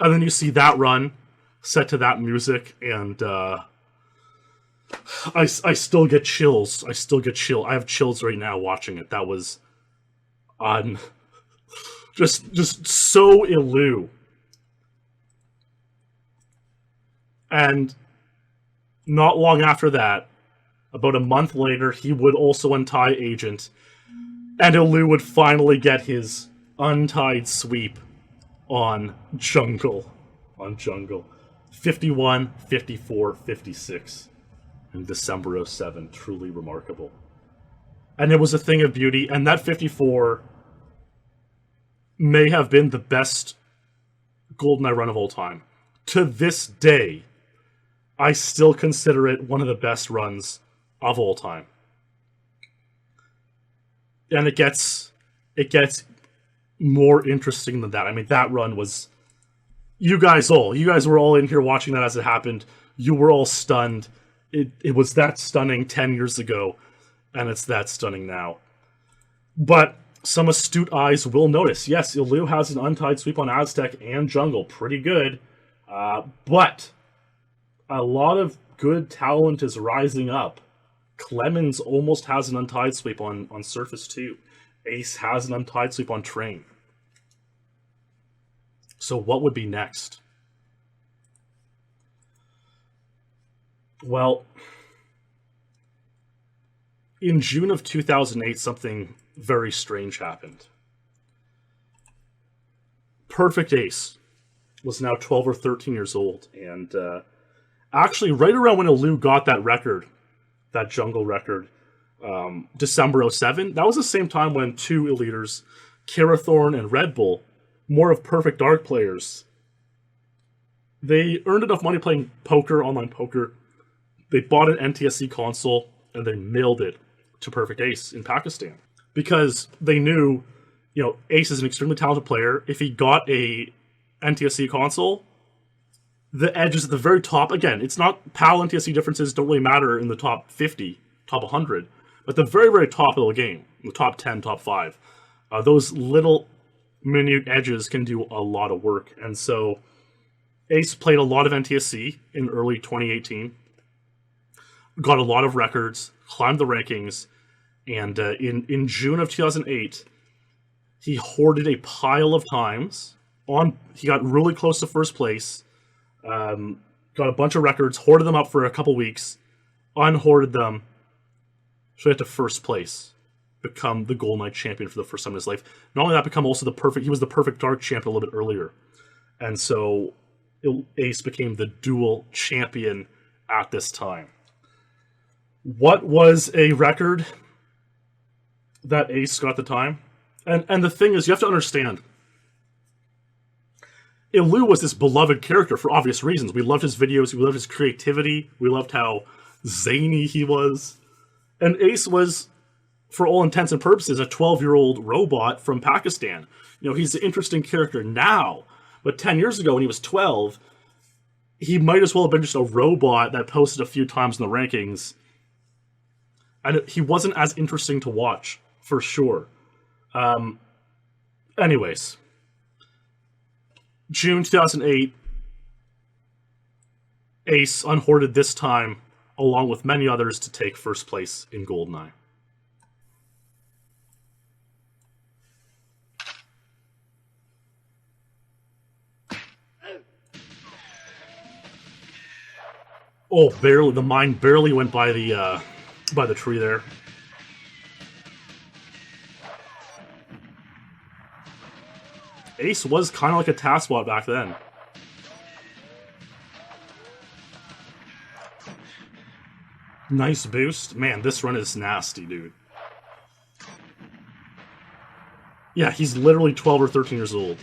and then you see that run set to that music, and I still get chills. I have chills right now watching it. That was just so Ilu. And not long after that, about a month later, he would also untie Agent, and Ilu would finally get his untied sweep on Jungle. 51, 54, 56 in December of 7. Truly remarkable. And it was a thing of beauty, and that 54 may have been the best GoldenEye run of all time. To this day, I still consider it one of the best runs of all time. And it gets more interesting than that. I mean, that run was... You guys were all in here watching that as it happened. You were all stunned. It was that stunning 10 years ago, and it's that stunning now. But some astute eyes will notice, yes, Ilu has an untied sweep on Aztec and Jungle. Pretty good. But a lot of good talent is rising up. Clemens almost has an untied sweep on Surface 2. Ace has an untied sweep on Train. So what would be next? Well, in June of 2008, something very strange happened. Perfect Ace was now 12 or 13 years old, and actually right around when Ilu got that record, that Jungle record, December 07, that was the same time when two eliters, Karathorn and Red Bull, more of Perfect Dark players, they earned enough money playing poker, online poker. They bought an NTSC console, and they mailed it to Perfect Ace in Pakistan. Because they knew, Ace is an extremely talented player. If he got a NTSC console, the edge is at the very top. Again, it's not PAL NTSC differences don't really matter in the top 50, top 100, but the very, very top of the game, the top 10, top 5, those little minute edges can do a lot of work. And so Ace played a lot of NTSC in early 2018, got a lot of records, climbed the rankings, and in June of 2008, he hoarded a pile of times. He got really close to first place, got a bunch of records, hoarded them up for a couple weeks, unhoarded them, so he had to first place, become the GoldenEye champion for the first time in his life. Not only that, he was the Perfect Dark champion a little bit earlier. And so Ace became the dual champion at this time. What was a record that Ace got at the time? And the thing is, you have to understand, Ilu was this beloved character for obvious reasons. We loved his videos, we loved his creativity, we loved how zany he was. And Ace was, for all intents and purposes, a 12-year-old robot from Pakistan. He's an interesting character now, but 10 years ago when he was 12, he might as well have been just a robot that posted a few times in the rankings. And he wasn't as interesting to watch, for sure. Anyways, June 2008, Ace unhoarded this time along with many others, to take first place in GoldenEye. Oh, barely. The mine barely went by the tree there. Ace was kind of like a task bot back then. Nice boost. Man, this run is nasty, dude. Yeah, he's literally 12 or 13 years old.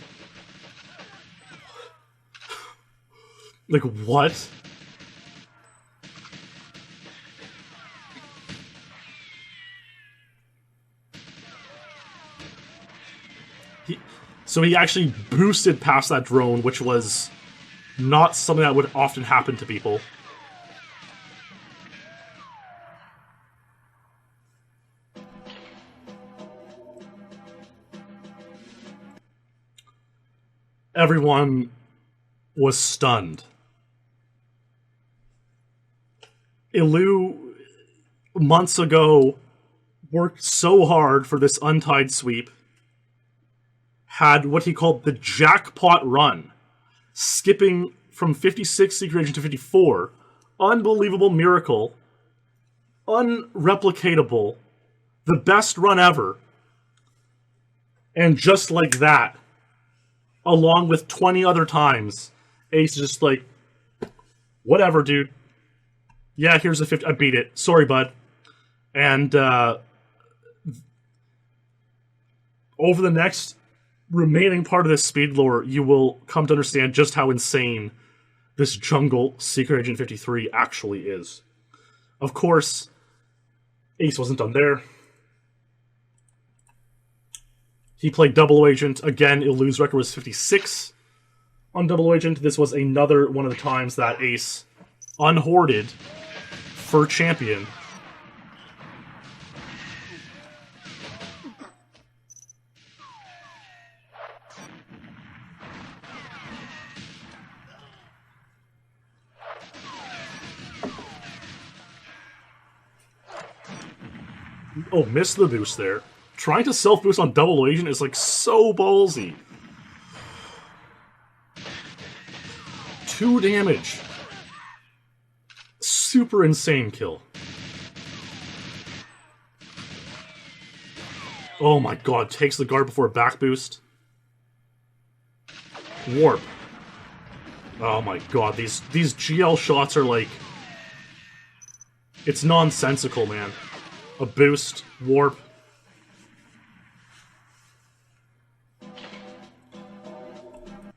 Like, what? So he actually boosted past that drone, which was not something that would often happen to people. Everyone was stunned. Ilu, months ago, worked so hard for this Untied sweep, had what he called the jackpot run, skipping from 56 secret agent to 54. Unbelievable miracle. Unreplicatable. The best run ever. And just like that, along with 20 other times, Ace is just like, whatever, dude. Yeah, here's a 50. I beat it. Sorry, bud. And over the next remaining part of this SpeedLore, you will come to understand just how insane this jungle Secret Agent 53 actually is. Of course, Ace wasn't done there. He played Double Agent. Again, Ilu's record was 56 on Double Agent. This was another one of the times that Ace unhoarded for champion. Oh, missed the boost there. Trying to self-boost on Double Agent is, like, so ballsy. 2 damage. Super insane kill. Oh my god, takes the guard before a back boost. Warp. Oh my god, these GL shots are like... It's nonsensical, man. A boost, warp.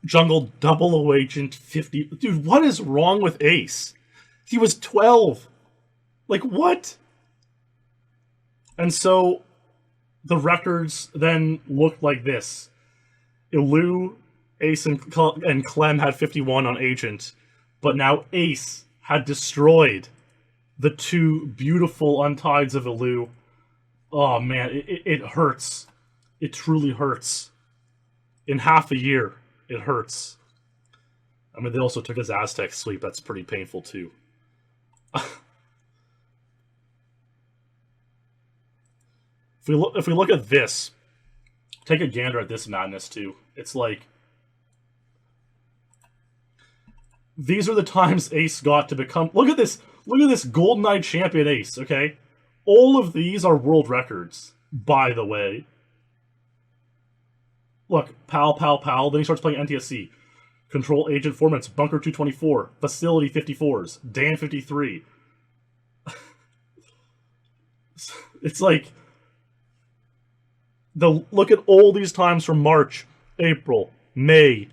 Jungle Double Agent 50. Dude, what is wrong with Ace? He was 12. Like, what? And so, the records then looked like this. Ilu, Ace, and Clem had 51 on Agent, but now Ace had destroyed the 2 beautiful Untieds of Ilu. Oh man, it hurts. It truly hurts. In half a year, it hurts. I mean, they also took his Aztec sweep. That's pretty painful too. If we look at this, take a gander at this madness too. It's like, these are the times Ace got to become... Look at this GoldenEye champion Ace, okay? All of these are world records, by the way. Look, pal, pal, pal. Then he starts playing NTSC. Control Agent formats, Bunker 224, Facility 54s, Dan 53. It's like... Look at all these times from March, April, May,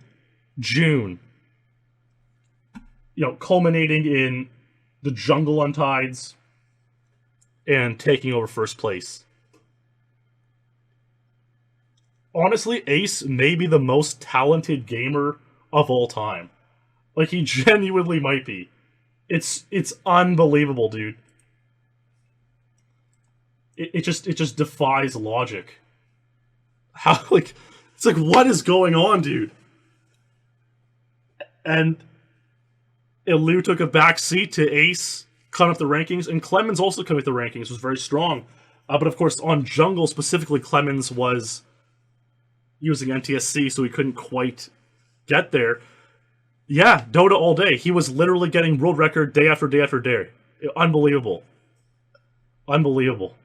June. You know, culminating in the Jungle Untieds and taking over first place. Honestly, Ace may be the most talented gamer of all time. Like, he genuinely might be. It's unbelievable, dude. It just defies logic. How, like, it's like, what is going on, dude? And Ilu took a back seat to Ace coming up the rankings, and Clemens also coming up the rankings, was very strong. But of course, on jungle specifically, Clemens was using NTSC, so he couldn't quite get there. Yeah, Dota all day. He was literally getting world record day after day after day. Unbelievable. Unbelievable.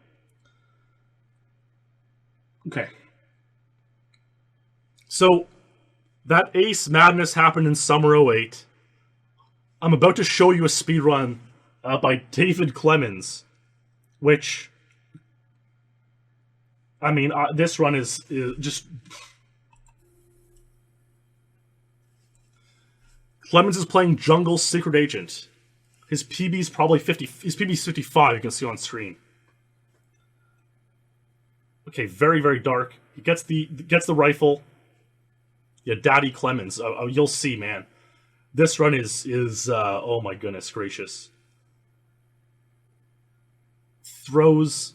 Okay. So, that Ace Madness happened in Summer 08. I'm about to show you a speedrun by David Clemens, which, I mean, this run is just... Clemens is playing Jungle Secret Agent. His PB's probably 50. His PB's 55, you can see on screen. Okay, very, very dark. He gets the rifle. Yeah, Daddy Clemens. You'll see, man. This run is oh my goodness gracious. Throws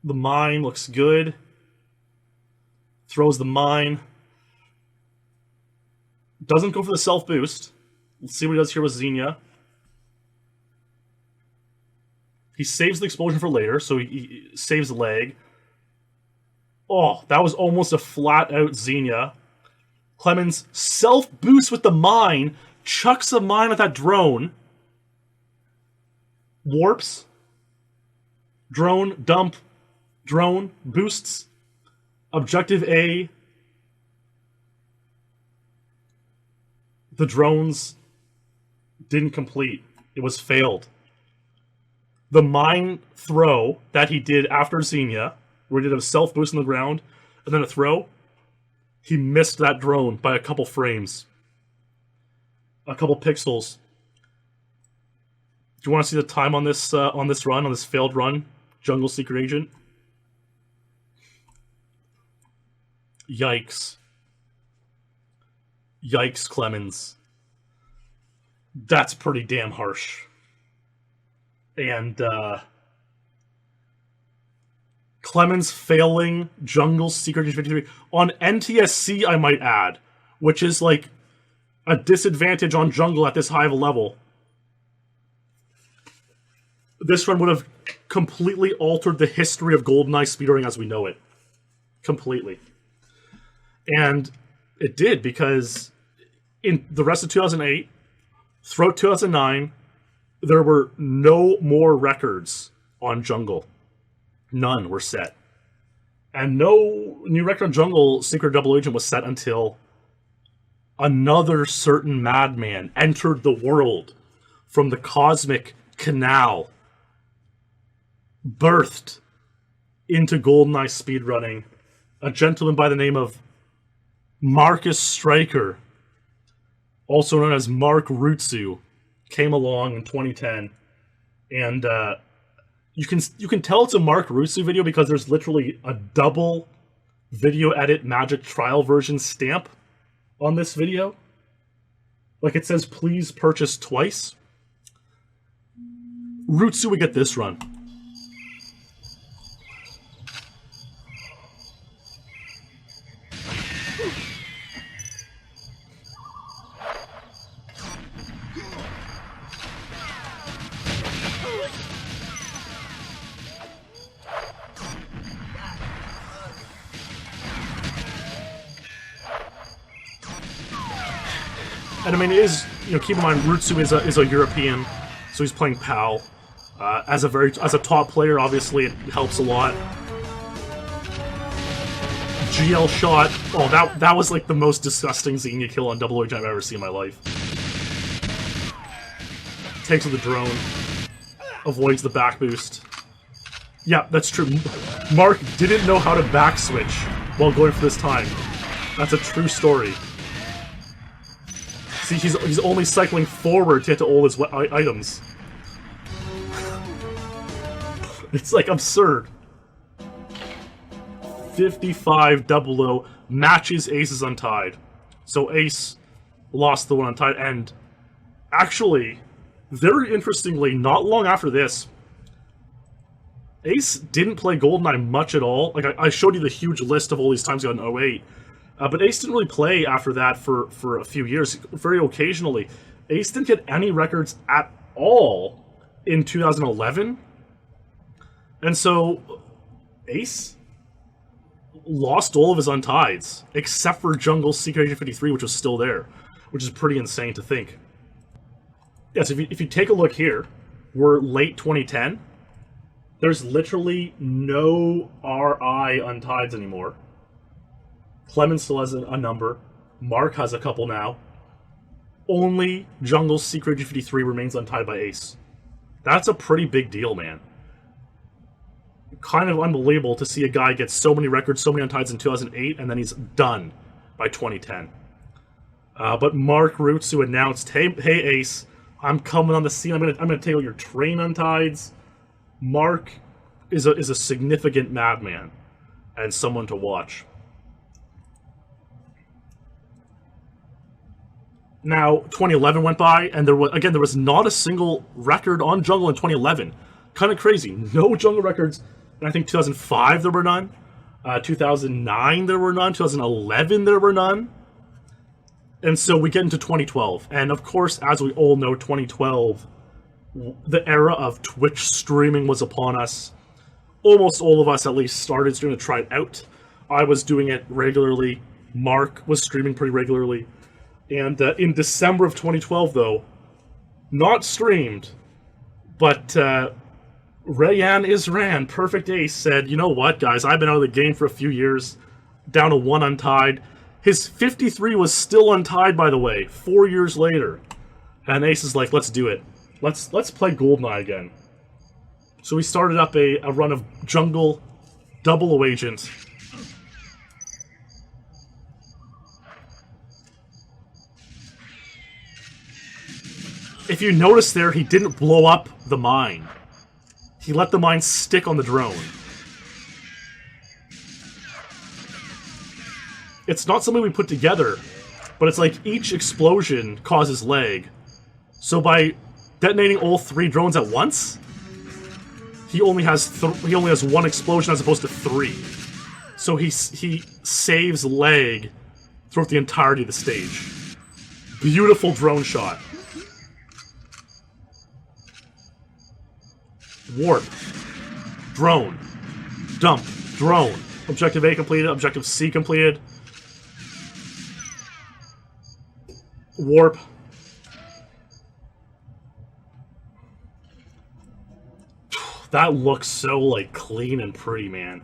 the mine, looks good. Throws the mine. Doesn't go for the self-boost. Let's see what he does here with Xenia. He saves the explosion for later, so he saves the leg. Oh, that was almost a flat-out Xenia. Clemens self-boosts with the mine, chucks a mine at that drone. Warps. Drone, dump. Drone, boosts. Objective A. The drones didn't complete. It was failed. The mine throw that he did after Xenia, where he did a self-boost on the ground, and then a throw, he missed that drone by a couple frames. A couple pixels. Do you want to see the time on this run, on this failed run? Jungle Secret Agent? Yikes. Yikes, Clemens. That's pretty damn harsh. And, Clemens failing Jungle Secret Agent 53 on NTSC, I might add, which is like a disadvantage on jungle at this high of a level. This run would have completely altered the history of GoldenEye speedrunning as we know it. Completely. And it did, because in the rest of 2008, throughout 2009, there were no more records on jungle. None were set. And no new record on jungle Secret Double Agent was set until another certain madman entered the world from the cosmic canal, birthed into GoldenEye speedrunning, a gentleman by the name of Marcus Stryker, also known as Marc Rutzou, came along in 2010, and you can tell it's a Marc Rutzou video because there's literally a double video edit magic trial version stamp on this video. Like, it says please purchase twice. Rutzou would get this run. And I mean, it is, keep in mind, Rutzou is a European, so he's playing PAL. As a top player, obviously, it helps a lot. GL shot. Oh, that was like the most disgusting Xenia kill on Double Agent I've ever seen in my life. Takes with the drone. Avoids the back boost. Yeah, that's true. Marc didn't know how to back switch while going for this time. That's a true story. See, he's only cycling forward to get to all his items. It's like absurd. 55-00 matches Ace's Untied. So Ace lost the one Untied, and actually, very interestingly, not long after this, Ace didn't play GoldenEye much at all. Like, I showed you the huge list of all these times he got in 08. But Ace didn't really play after that for a few years, very occasionally. Ace didn't get any records at all in 2011. And so Ace lost all of his Untieds, except for Jungle's Secret Agent 53, which was still there, which is pretty insane to think. Yes, if you take a look here, we're late 2010. There's literally no RI Untieds anymore. Clemens still has a number. Marc has a couple now. Only Jungle's Secret Agent 53 remains untied by Ace. That's a pretty big deal, man. Kind of unbelievable to see a guy get so many records, so many Untieds in 2008, and then he's done by 2010. But Marc Rutzou announced, hey Ace, I'm coming on the scene. I'm gonna take all your train Untieds. Marc is a significant madman and someone to watch. Now, 2011 went by, and there was not a single record on Jungle in 2011. Kind of crazy. No Jungle records. And I think 2005 there were none. 2009 there were none. 2011 there were none. And so we get into 2012. And of course, as we all know, 2012, the era of Twitch streaming was upon us. Almost all of us at least started streaming to try it out. I was doing it regularly. Marc was streaming pretty regularly. And in December of 2012, though, not streamed, but Rayan Isran, Perfect Ace, said, you know what, guys, I've been out of the game for a few years, down to 1 untied. His 53 was still untied, by the way, 4 years later. And Ace is like, let's do it. Let's play GoldenEye again. So we started up a run of Jungle 00 Agent. If you notice there, he didn't blow up the mine. He let the mine stick on the drone. It's not something we put together, but it's like each explosion causes lag. So by detonating all 3 drones at once, he only has 1 explosion as opposed to 3. So he saves lag throughout the entirety of the stage. Beautiful drone shot. Warp. Drone. Dump. Drone. Objective A completed. Objective C completed. Warp. That looks so, like, clean and pretty, man.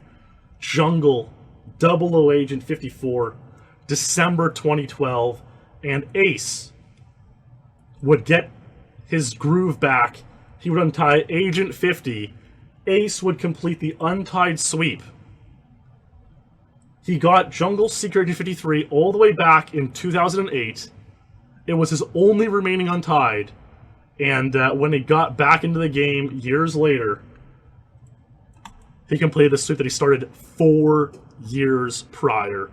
Jungle 00 Agent 54. December 2012. And Ace would get his groove back. He would untie Agent 50. Ace would complete the untied sweep. He got Jungle Secret Agent 53 all the way back in 2008. It was his only remaining untied. And when he got back into the game years later, he completed the sweep that he started 4 years prior.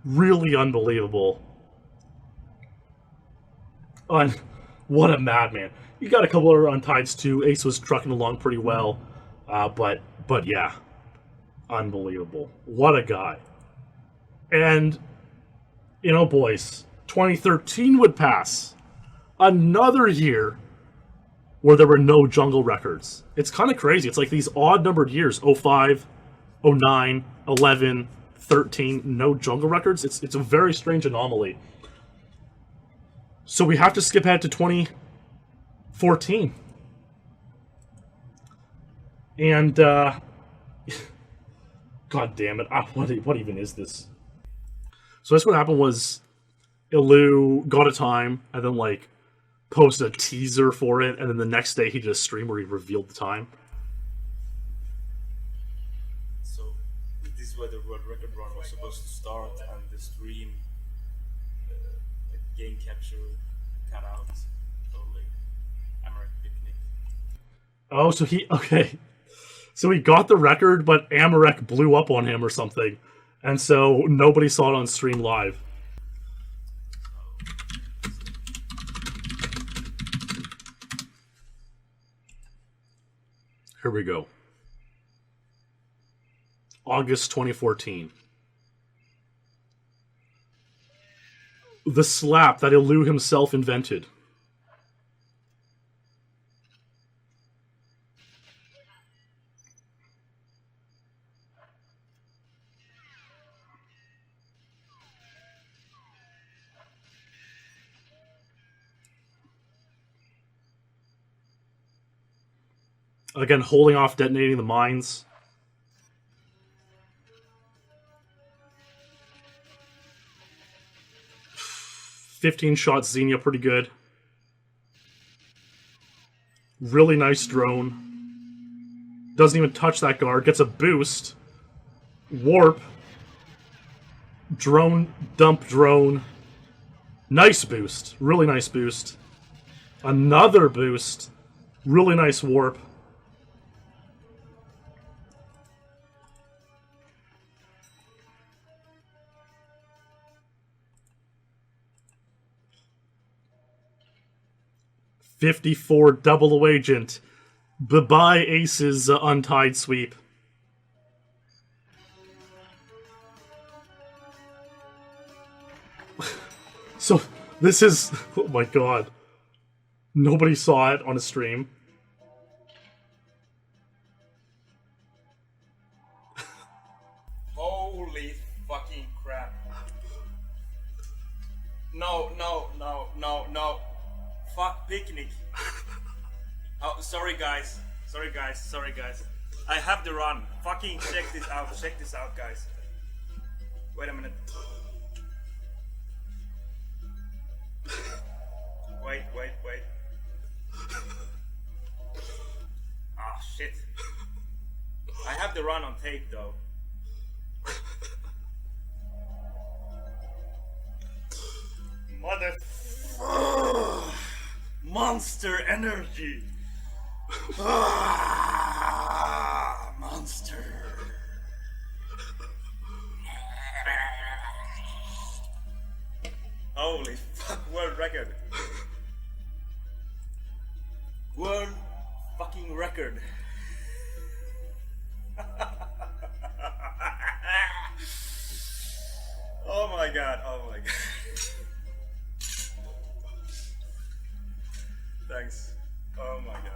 Really unbelievable. What a madman. You got a couple other untieds too. Ace was trucking along pretty well. But yeah. Unbelievable. What a guy. And, you know, boys, 2013 would pass. Another year where there were no Jungle records. It's kind of crazy. It's like these odd-numbered years. 05, 09, 11, 13, no Jungle records. It's a very strange anomaly. So we have to skip ahead to 2014. And, God damn it. What even is this? So that's what happened was Ilu got a time and then, like, posted a teaser for it, and then the next day he did a stream where he revealed the time. So this is where the world record run was supposed to start, and the stream, the game capture cut out. Totally. Amaranth picnic. Oh, so he got the record, but Amarek blew up on him or something, and so nobody saw it on stream live. Here we go. August 2014. The slap that Ilu himself invented. Again, holding off detonating the mines. $15 shots Xenia, pretty good. Really nice drone. Doesn't even touch that guard. Gets a boost. Warp. Drone, dump drone. Nice boost. Really nice boost. Another boost. Really nice warp. $54 double agent. Bye-bye Ace's Untied sweep. So, this is... Oh my god. Nobody saw it on a stream. Holy fucking crap. No. Fuck picnic. Oh, sorry guys. I have the run. Fucking check this out, guys. Wait a minute. Wait. Ah, shit. I have the run on tape though. Mother... Monster energy! Monster! Holy fuck, world record! World fucking record! Oh my god. Thanks. Oh my god.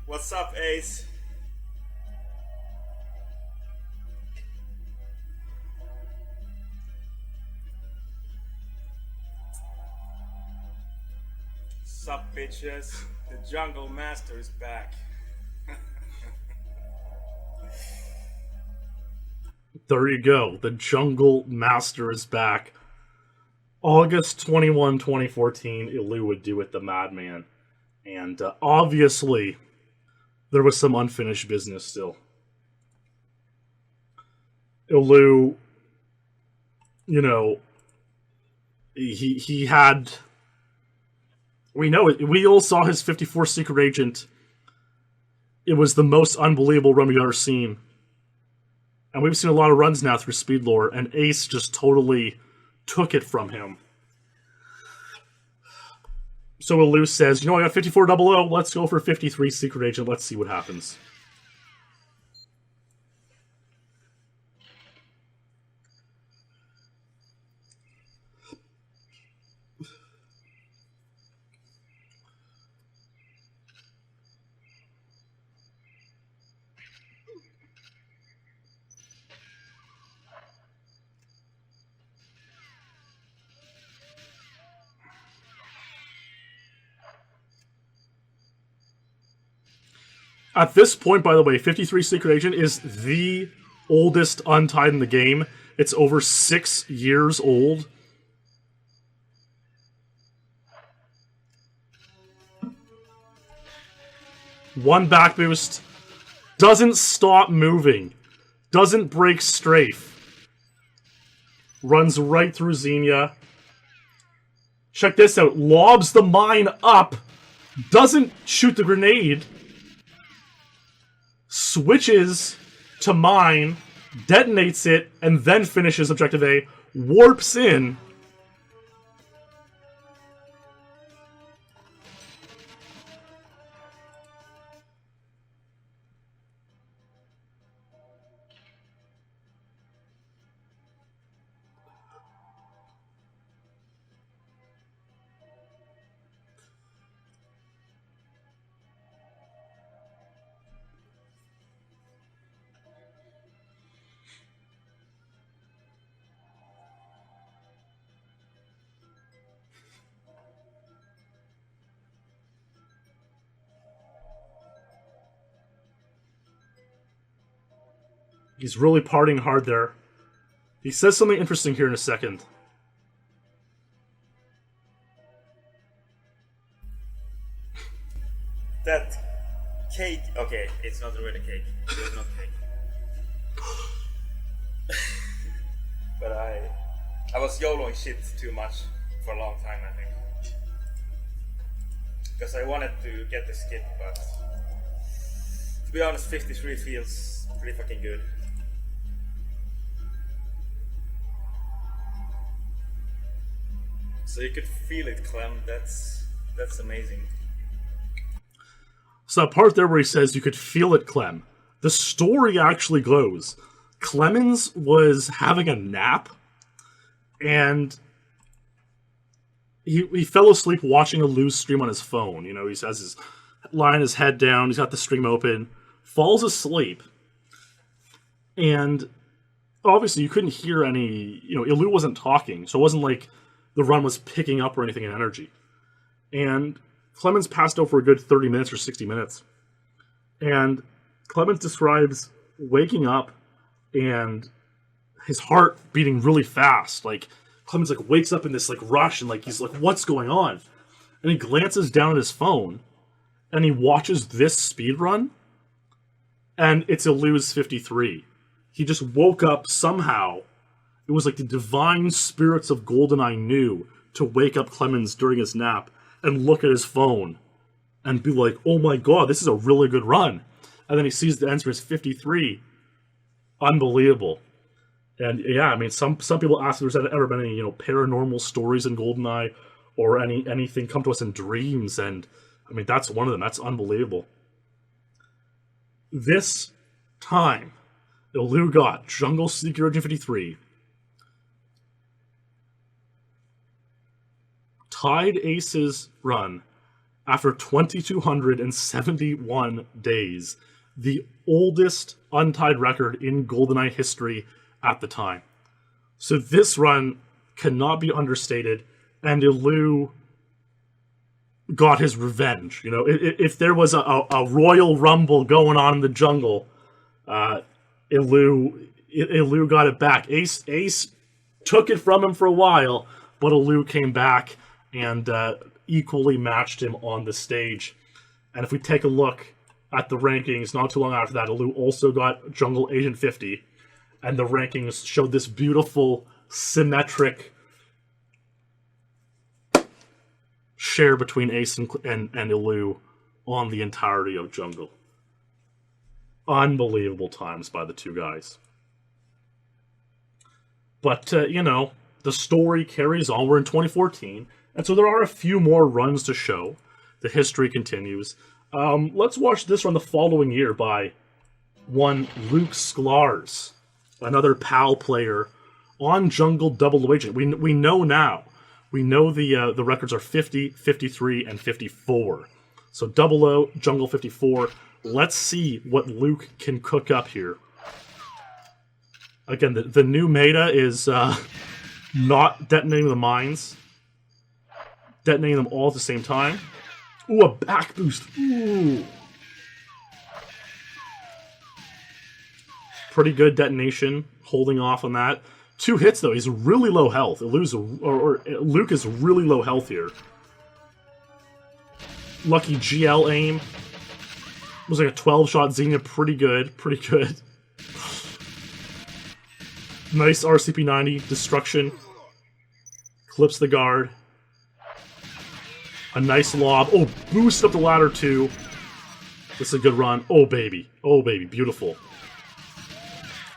What's up, Ace? Sup, bitches? The Jungle Master is back. There you go. The Jungle Master is back. August 21, 2014, Ilu would do it, the Madman. And obviously, there was some unfinished business still. Ilu, you know, he had... We know it. We all saw his 54 Secret Agent. It was the most unbelievable run we've ever seen. And we've seen a lot of runs now through SpeedLore, and Ace just totally took it from him. So Ilu says, you know, I got 5400, let's go for 53 Secret Agent, let's see what happens. At this point, by the way, 53 Secret Agent is the oldest Untied in the game. It's over 6 years old. One back boost. Doesn't stop moving. Doesn't break strafe. Runs right through Xenia. Check this out. Lobs the mine up. Doesn't shoot the grenade. Switches to mine, detonates it, and then finishes Objective A, warps in. He's really partying hard there. He says something interesting here in a second. That cake... Okay, it's not really cake. It's not cake. But I was YOLOing shit too much for a long time, I think. Because I wanted to get the skip, but... To be honest, 53 feels pretty fucking good. So you could feel it, Clem. That's amazing. So that part there where he says you could feel it, Clem. The story actually goes, Clemens was having a nap, and he fell asleep watching a Illu's stream on his phone. You know, he has his lying his head down, he's got the stream open, falls asleep, and obviously you couldn't hear any, you know, Illu wasn't talking, so it wasn't like the run was picking up or anything in energy. And Clemens passed out for a good 30 minutes or 60 minutes. And Clemens describes waking up and his heart beating really fast. Like, Clemens like wakes up in this like rush and like he's like, what's going on? And he glances down at his phone and he watches this speed run, and it's Illu's 53. He just woke up somehow. It was like the divine spirits of GoldenEye knew to wake up Clemens during his nap and look at his phone and be like, oh my god, this is a really good run. And then he sees the answer is 53. Unbelievable. And yeah, I mean, some people ask if there's ever been any, you know, paranormal stories in GoldenEye or anything come to us in dreams, and I mean, that's one of them. That's unbelievable. This time, Illu got Jungle Seeker Origin 53, tied Ace's run after 2,271 days, the oldest untied record in GoldenEye history at the time. So this run cannot be understated, and Illu got his revenge. You know, if there was a Royal Rumble going on in the jungle, Illu got it back. Ace took it from him for a while, but Illu came back and equally matched him on the stage. And if we take a look at the rankings, not too long after that, Illu also got Jungle Agent 50, and the rankings showed this beautiful, symmetric share between Ace and Illu on the entirety of Jungle. Unbelievable times by the two guys. But, you know, the story carries on. We're in 2014, and so there are a few more runs to show. The history continues. Let's watch this run the following year by one Luke Szklarz, another PAL player on Jungle Double Agent. We know now. We know the records are 50, 53, and 54. So 00, Jungle 54. Let's see what Luke can cook up here. Again, the new meta is not detonating the mines. Detonating them all at the same time. Ooh, a back boost. Ooh. Pretty good detonation, holding off on that. 2 hits, though. He's really low health. Luke is really low health here. Lucky GL aim. It was like a 12-shot Xenia. Pretty good. Pretty good. Nice RCP-90. Destruction. Clips the guard. A nice lob. Oh, boost up the ladder, too. This is a good run. Oh, baby. Oh, baby. Beautiful.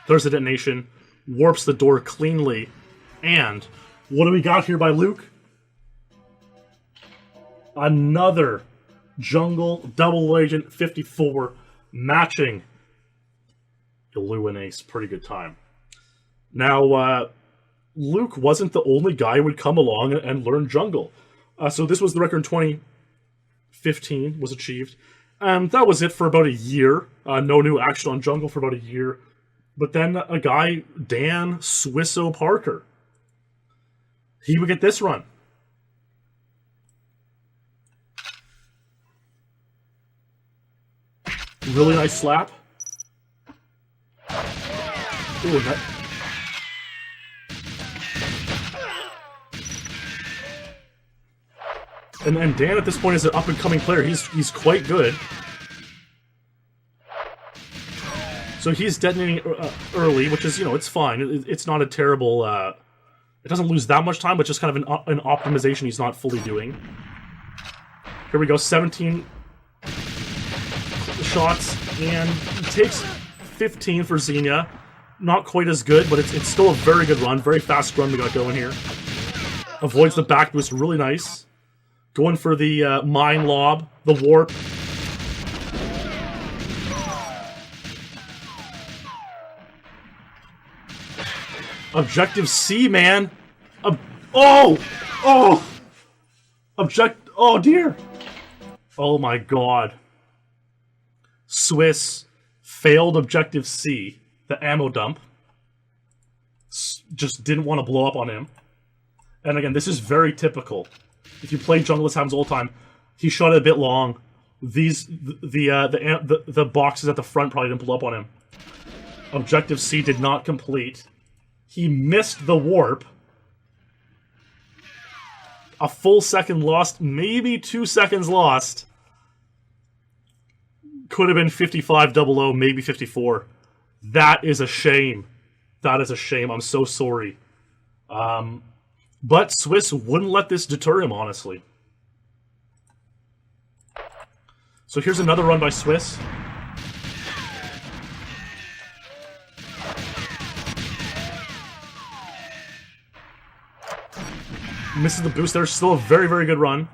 There's the detonation. Warps the door cleanly. And what do we got here by Luke? Another Jungle Double Agent 54 matching Illu and Ace. Pretty good time. Now, Luke wasn't the only guy who would come along and learn Jungle. So this was the record in 2015 was achieved. And that was it for about a year. No new action on Jungle for about a year. But then a guy, Dan Swisso Parker, he would get this run. Really nice slap. Ooh, that... And Dan at this point is an up-and-coming player. He's quite good. So he's detonating early, which is, you know, it's fine. It's not a terrible... it doesn't lose that much time, but just kind of an optimization he's not fully doing. Here we go, 17 shots, and he takes 15 for Xenia. Not quite as good, but it's still a very good run. Very fast run we got going here. Avoids the back boost, really nice. Going for the mine lob, the warp. Objective C, man. Oh dear. Oh my god. Swiss failed Objective C, the ammo dump. Just didn't want to blow up on him. And again, this is very typical. If you play jungle, this happens all the time. He shot it a bit long. The boxes at the front probably didn't blow up on him. Objective C did not complete. He missed the warp. A full second lost, maybe 2 seconds lost. Could have been 55-00, maybe 54. That is a shame. That is a shame. I'm so sorry. But Swiss wouldn't let this deter him, honestly. So here's another run by Swiss. Misses the boost there. Still a very, very good run.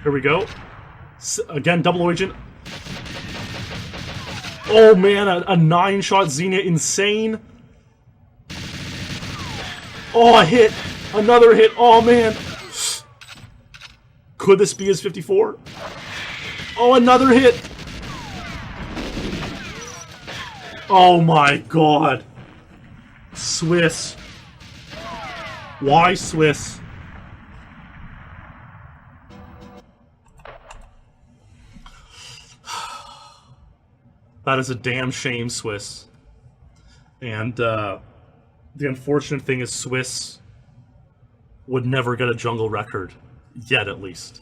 Here we go. Again, double agent. Oh man, a 9-shot Xenia. Insane. Oh, a hit. Another hit. Oh man. Could this be his 54? Oh, another hit. Oh my god. Swiss. Why Swiss? That is a damn shame, Swiss. And the unfortunate thing is Swiss would never get a jungle record. Yet, at least.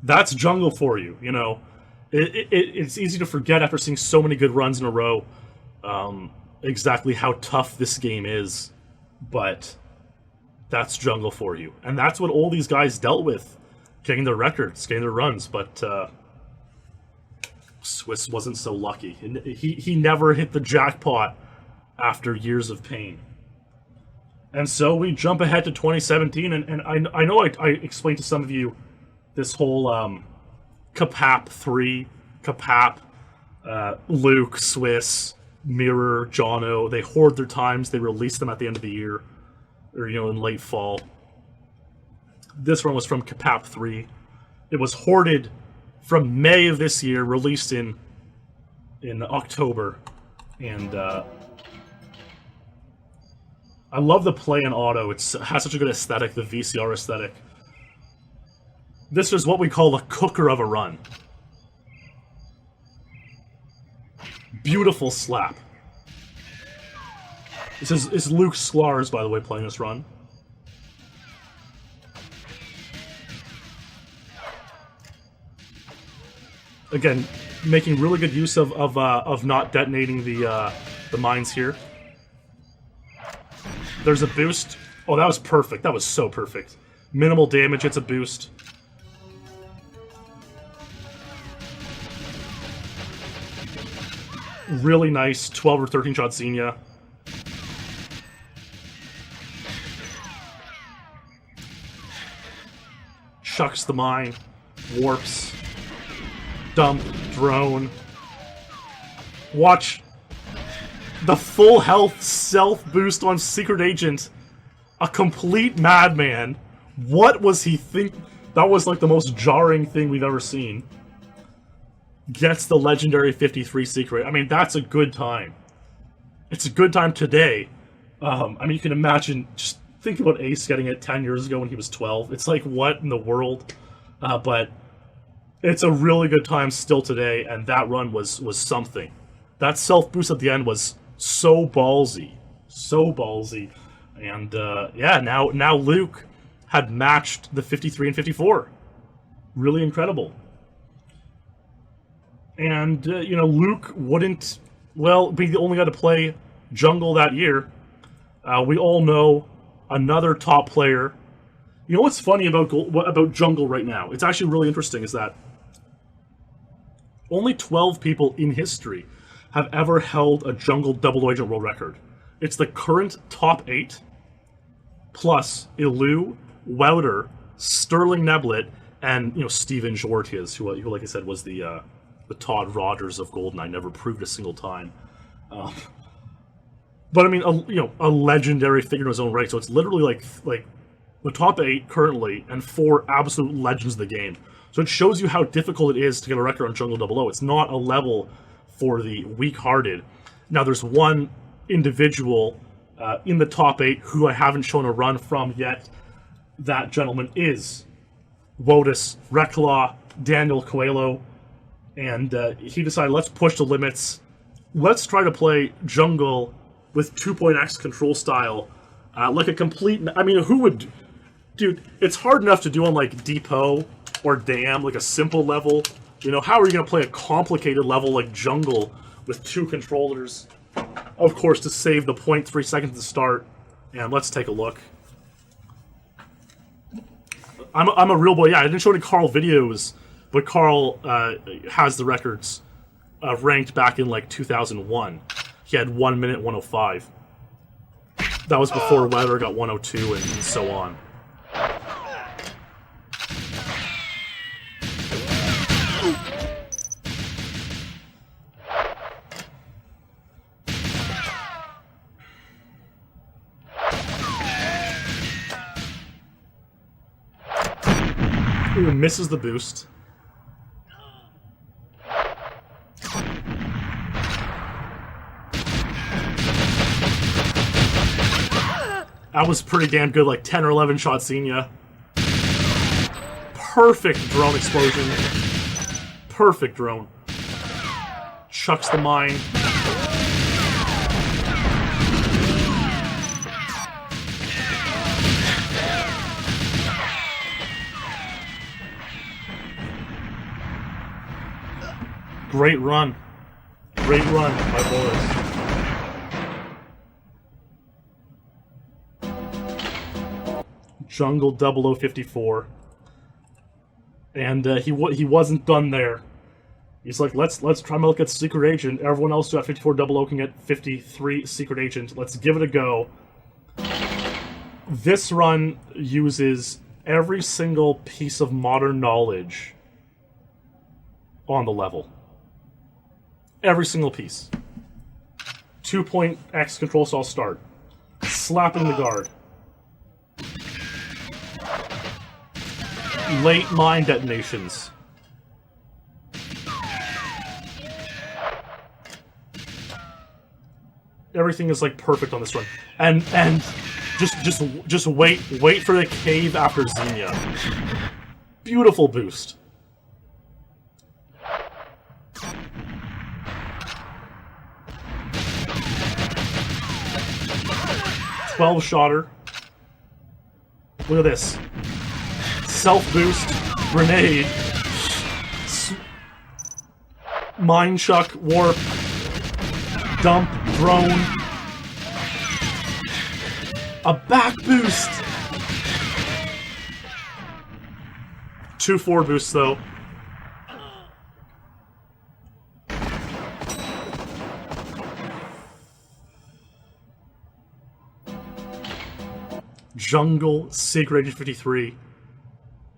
That's jungle for you, you know. It's easy to forget after seeing so many good runs in a row exactly how tough this game is. But that's jungle for you. And that's what all these guys dealt with. Getting their records, getting their runs. But Swiss wasn't so lucky. He never hit the jackpot after years of pain. And so we jump ahead to 2017. And I know I explained to some of you this whole Kapap 3, Kapap, Luke, Swiss, Mirror, Jono. They hoard their times. They release them at the end of the year. Or, you know, in late fall. This one was from Kapap 3. It was hoarded from May of this year, released in October. And I love the play in auto. It has such a good aesthetic, the VCR aesthetic. This is what we call a cooker of a run. Beautiful slap. This is Luke Szklarz, by the way, playing this run. Again, making really good use of not detonating the mines here. There's a boost. Oh, that was perfect. That was so perfect. Minimal damage, it's a boost. Really nice 12 or 13 shot Xenia. Chucks the mine. Warps. Dump. Drone. Watch the full health self boost on Secret Agent. A complete madman. What was he thinking? That was like the most jarring thing we've ever seen. Gets the legendary 53 secret. I mean, that's a good time. It's a good time today. I mean, you can imagine, just think about Ace getting it 10 years ago when he was 12. It's like, what in the world? But It's a really good time still today, and that run was something. That self-boost at the end was so ballsy. So ballsy. And, yeah, now Luke had matched the 53 and 54. Really incredible. And, you know, Luke wouldn't, well, be the only guy to play jungle that year. We all know another top player. You know what's funny about jungle right now? It's actually really interesting, is that only 12 people in history have ever held a jungle double agent world record. It's the current top 8, plus Ilu, Wouter, Sterling Neblett, and, you know, Steven Jortius, who, like I said, was the Todd Rogers of GoldenEye, never proved a single time. But I mean, a legendary figure in his own right. So it's literally like the top 8 currently and 4 absolute legends of the game. So it shows you how difficult it is to get a record on Jungle 00. It's not a level for the weak-hearted. Now there's one individual in the top 8 who I haven't shown a run from yet. That gentleman is Wotus, Pekkala, Daniel Coelho, and he decided, let's push the limits. Let's try to play jungle with 2.x control style, like a complete... I mean, who would... Dude, it's hard enough to do on, like, Depot or Dam, like a simple level. You know, how are you going to play a complicated level like jungle with 2 controllers? Of course, to save the 0.3 seconds to start. And let's take a look. I'm a real boy. Yeah, I didn't show any Carl videos, but Carl has the records ranked back in, like, 2001. He had 1 minute 105. That was before Wouter got 102 and so on. Ooh, misses the boost. That was pretty damn good, like 10 or 11 shot Xenia. Perfect drone explosion. Perfect drone. Chucks the mine. Great run. Great run by Boris. Jungle 0054. And he wasn't done there. He's like, let's try to look at Secret Agent. Everyone else who at 5400 can get 53 Secret Agent. Let's give it a go. This run uses every single piece of modern knowledge on the level. Every single piece. 2.x control stall start. Slapping the guard. Late mine detonations. Everything is like perfect on this run. And just wait for the cave after Xenia. Beautiful boost. Shotter. Look at this. Self-boost, grenade, mine chuck, warp, dump, drone, a back boost. 2 forward boosts though. Jungle, Secret Agent 53.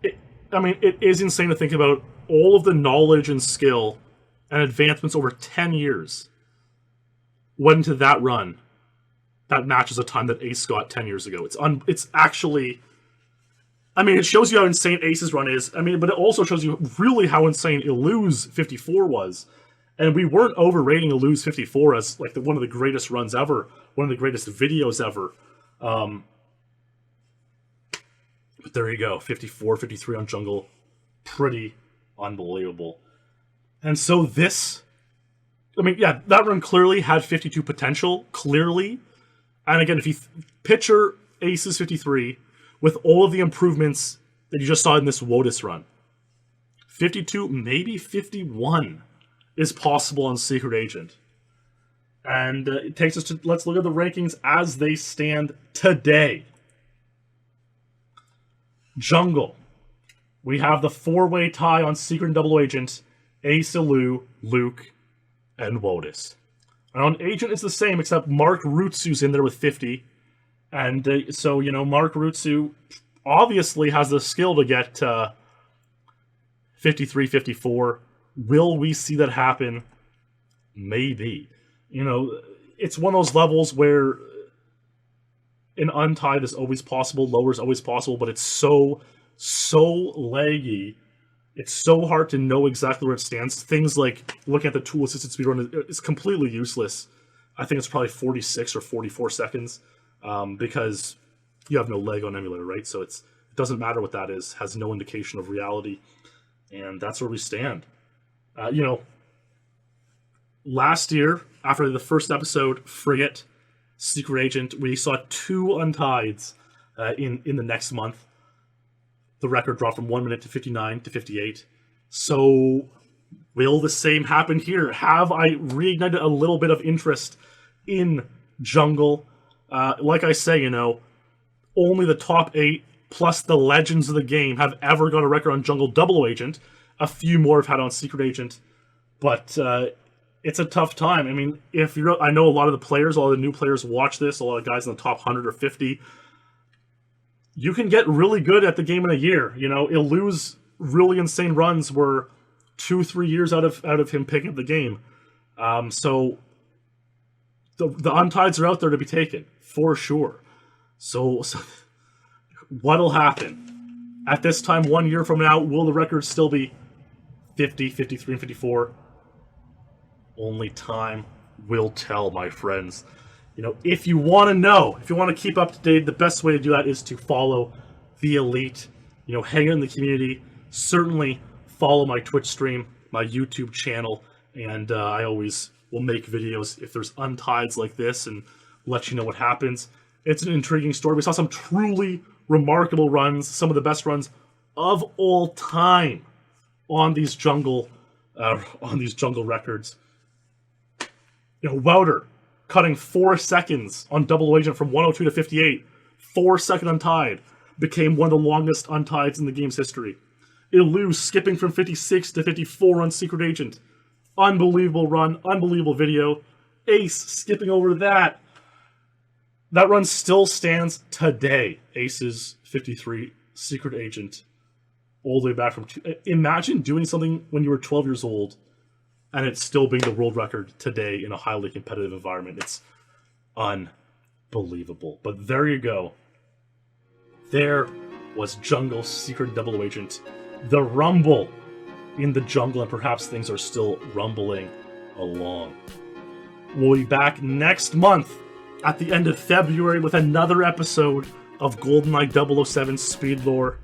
It is insane to think about all of the knowledge and skill and advancements over 10 years went into that run. That matches a time that Ace got 10 years ago. It's actually... it shows you how insane Ace's run is. But it also shows you really how insane Ilu's 54 was. And we weren't overrating Ilu's 54 as like one of the greatest runs ever. One of the greatest videos ever. But there you go, 54, 53 on jungle. Pretty Unbelievable. And so this, I mean, yeah, that run clearly had 52 potential, clearly. And again, if you picture Aces 53 with all of the improvements that you just saw in this Wotus run, 52, maybe 51 is possible on Secret Agent. And it takes us to, let's look at the rankings as they stand today. Jungle. We have the 4-way tie on Secret and Double Agent, Ace, Illu, Luke, and Wotus. And on Agent, it's the same, except Marc Rutzou's in there with 50. And so, you know, Marc Rutzou obviously has the skill to get 53, 54. Will we see that happen? Maybe. You know, it's one of those levels where an Untied is always possible, lower is always possible, but it's so laggy. It's so hard to know exactly where it stands. Things like looking at the tool-assisted speedrun is completely useless. I think it's probably 46 or 44 seconds because you have no lag on emulator, right? So it doesn't matter what that is. Has no indication of reality. And that's where we stand. You know, last year, after the first episode, Frigate, Secret Agent, we saw 2 Untieds in the next month. The record dropped from 1 minute to 59 to 58. So, will the same happen here? Have I reignited a little bit of interest in Jungle? Like I say, you know, only the top 8 plus the legends of the game have ever got a record on Jungle Double Agent. A few more have had on Secret Agent. But it's a tough time. I mean, I know a lot of the players, a lot of the new players watch this, a lot of guys in the top 100 or 50. You can get really good at the game in a year. You know, Illu's really insane runs were 2-3 years out of him picking up the game. So the Untieds are out there to be taken, for sure. So what'll happen? At this time, 1 year from now, will the record still be 50, 53, and 54? Only time will tell, my friends. You know, if you want to know, if you want to keep up to date, the best way to do that is to follow the Elite. You know, hang out in the community. Certainly follow my Twitch stream, my YouTube channel, and I always will make videos if there's Untieds like this and let you know what happens. It's an intriguing story. We saw some truly remarkable runs, some of the best runs of all time on these jungle records. You know, Wouter cutting 4 seconds on Double Agent from 102 to 58, 4-second Untied, became one of the longest Untieds in the game's history. Illu skipping from 56 to 54 on Secret Agent. Unbelievable run, unbelievable video. Ace skipping over that. That run still stands today. Ace's 53, Secret Agent, all the way back from... Imagine doing something when you were 12 years old and it's still being the world record today in a highly competitive environment. It's unbelievable. But there you go. There was Jungle Secret Double Agent. The rumble in the jungle, and perhaps things are still rumbling along. We'll be back next month at the end of February with another episode of GoldenEye 007 SpeedLore.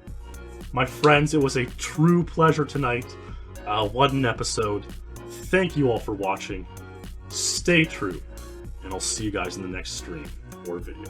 My friends, it was a true pleasure tonight. What an episode. Thank you all for watching. Stay true, and I'll see you guys in the next stream or video.